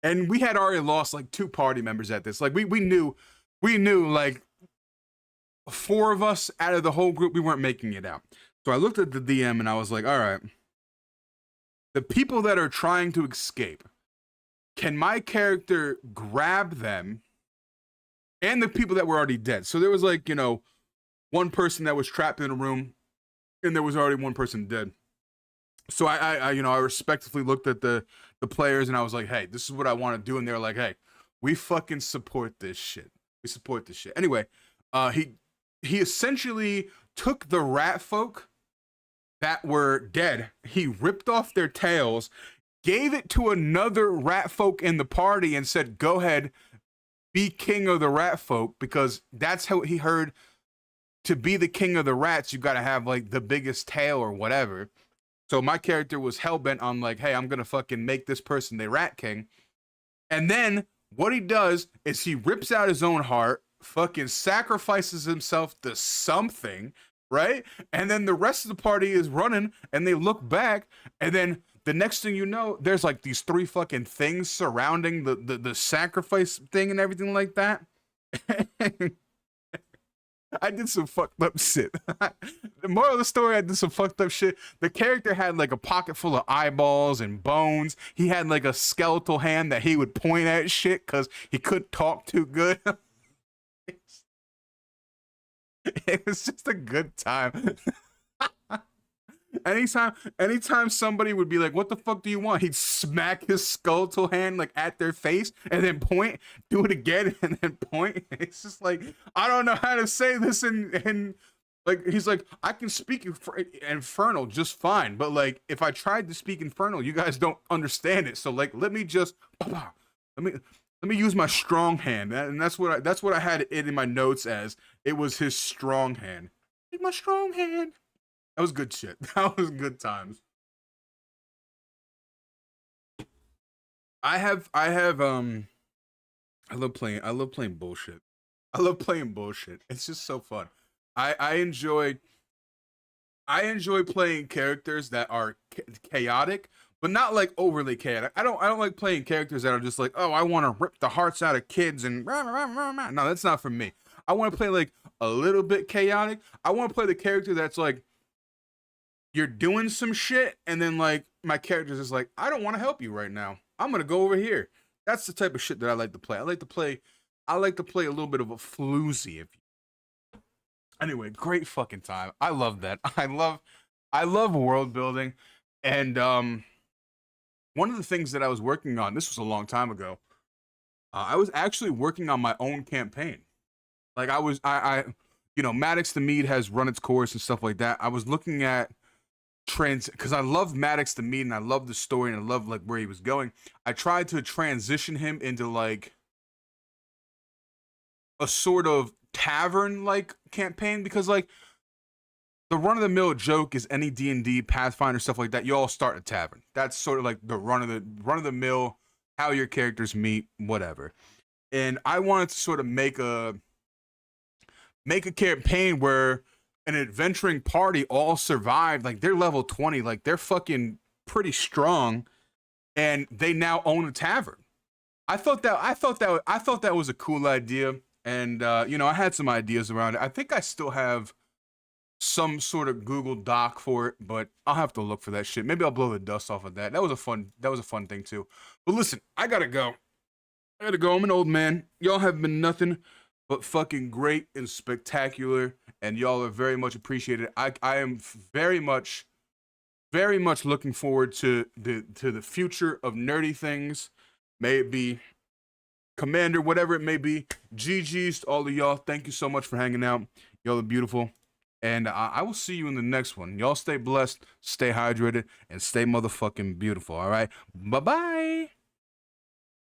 And we had already lost like 2 party members at this. Like we knew like 4 of us out of the whole group, we weren't making it out. So I looked at the DM and I was like, all right, the people that are trying to escape, can my character grab them and the people that were already dead? So there was like, one person that was trapped in a room and there was already one person dead. So I respectfully looked at the players and I was like, hey, this is what I want to do. And they're like, hey, we fucking support this shit. We support this shit. Anyway, he essentially took the rat folk that were dead. He ripped off their tails, gave it to another rat folk in the party and said, go ahead, be king of the rat folk, because that's how he heard to be the king of the rats. You got to have like the biggest tail or whatever. So my character was hellbent on like, hey, I'm going to fucking make this person the rat king. And then what he does is he rips out his own heart, fucking sacrifices himself to something, right? And then the rest of the party is running and they look back, and then the next thing you know, there's like these 3 fucking things surrounding the sacrifice thing and everything like that. I did some fucked up shit. The moral of the story, I did some fucked up shit. The character had like a pocket full of eyeballs and bones. He had like a skeletal hand that he would point at shit because he couldn't talk too good. It was just a good time. Anytime somebody would be like, what the fuck do you want? He'd smack his skeletal hand like at their face and then point, do it again and then point. It's just like, I don't know how to say this. And like, he's like, I can speak Infernal just fine. But like, if I tried to speak Infernal, you guys don't understand it. So like, let me use my strong hand. And that's what I had it in my notes as. It was his strong hand. My strong hand. That was good shit. That was good times. I love playing bullshit. I love playing bullshit. It's just so fun. I enjoy playing characters that are chaotic, but not like overly chaotic. I don't like playing characters that are just like, oh, I want to rip the hearts out of kids and rah, rah, rah, rah. No, that's not for me. I want to play like a little bit chaotic. I want to play the character that's like, you're doing some shit, and then like my character's just like, I don't want to help you right now. I'm gonna go over here. That's the type of shit that I like to play. I like to play a little bit of a floozy. If you... Anyway, great fucking time. I love that. I love world building, and one of the things that I was working on. This was a long time ago. I was actually working on my own campaign. Like I you know, Maddox the Mead has run its course and stuff like that. I was looking at because I love Maddox the Mead and I love the story and I love like where he was going. I tried to transition him into like a sort of tavern like campaign, because like the run-of-the-mill joke is any D&D, Pathfinder, stuff like that, you all start a tavern. That's sort of like the run-of-the-mill, how your characters meet, whatever. And I wanted to sort of make a campaign where an adventuring party all survived. Like they're level 20, like they're fucking pretty strong, and they now own a tavern. I thought that was a cool idea, and you know, I had some ideas around it. I think I still have some sort of Google Doc for it, but I'll have to look for that shit. Maybe I'll blow the dust off of that. That was a fun thing too. But listen, I gotta go. I'm an old man. Y'all have been nothing but fucking great and spectacular, and y'all are very much appreciated. I am very much looking forward to the future of nerdy things. May it be Commander, whatever it may be. GG's to all of y'all. Thank you so much for hanging out. Y'all are beautiful. And I will see you in the next one. Y'all stay blessed, stay hydrated, and stay motherfucking beautiful, all right? Bye-bye.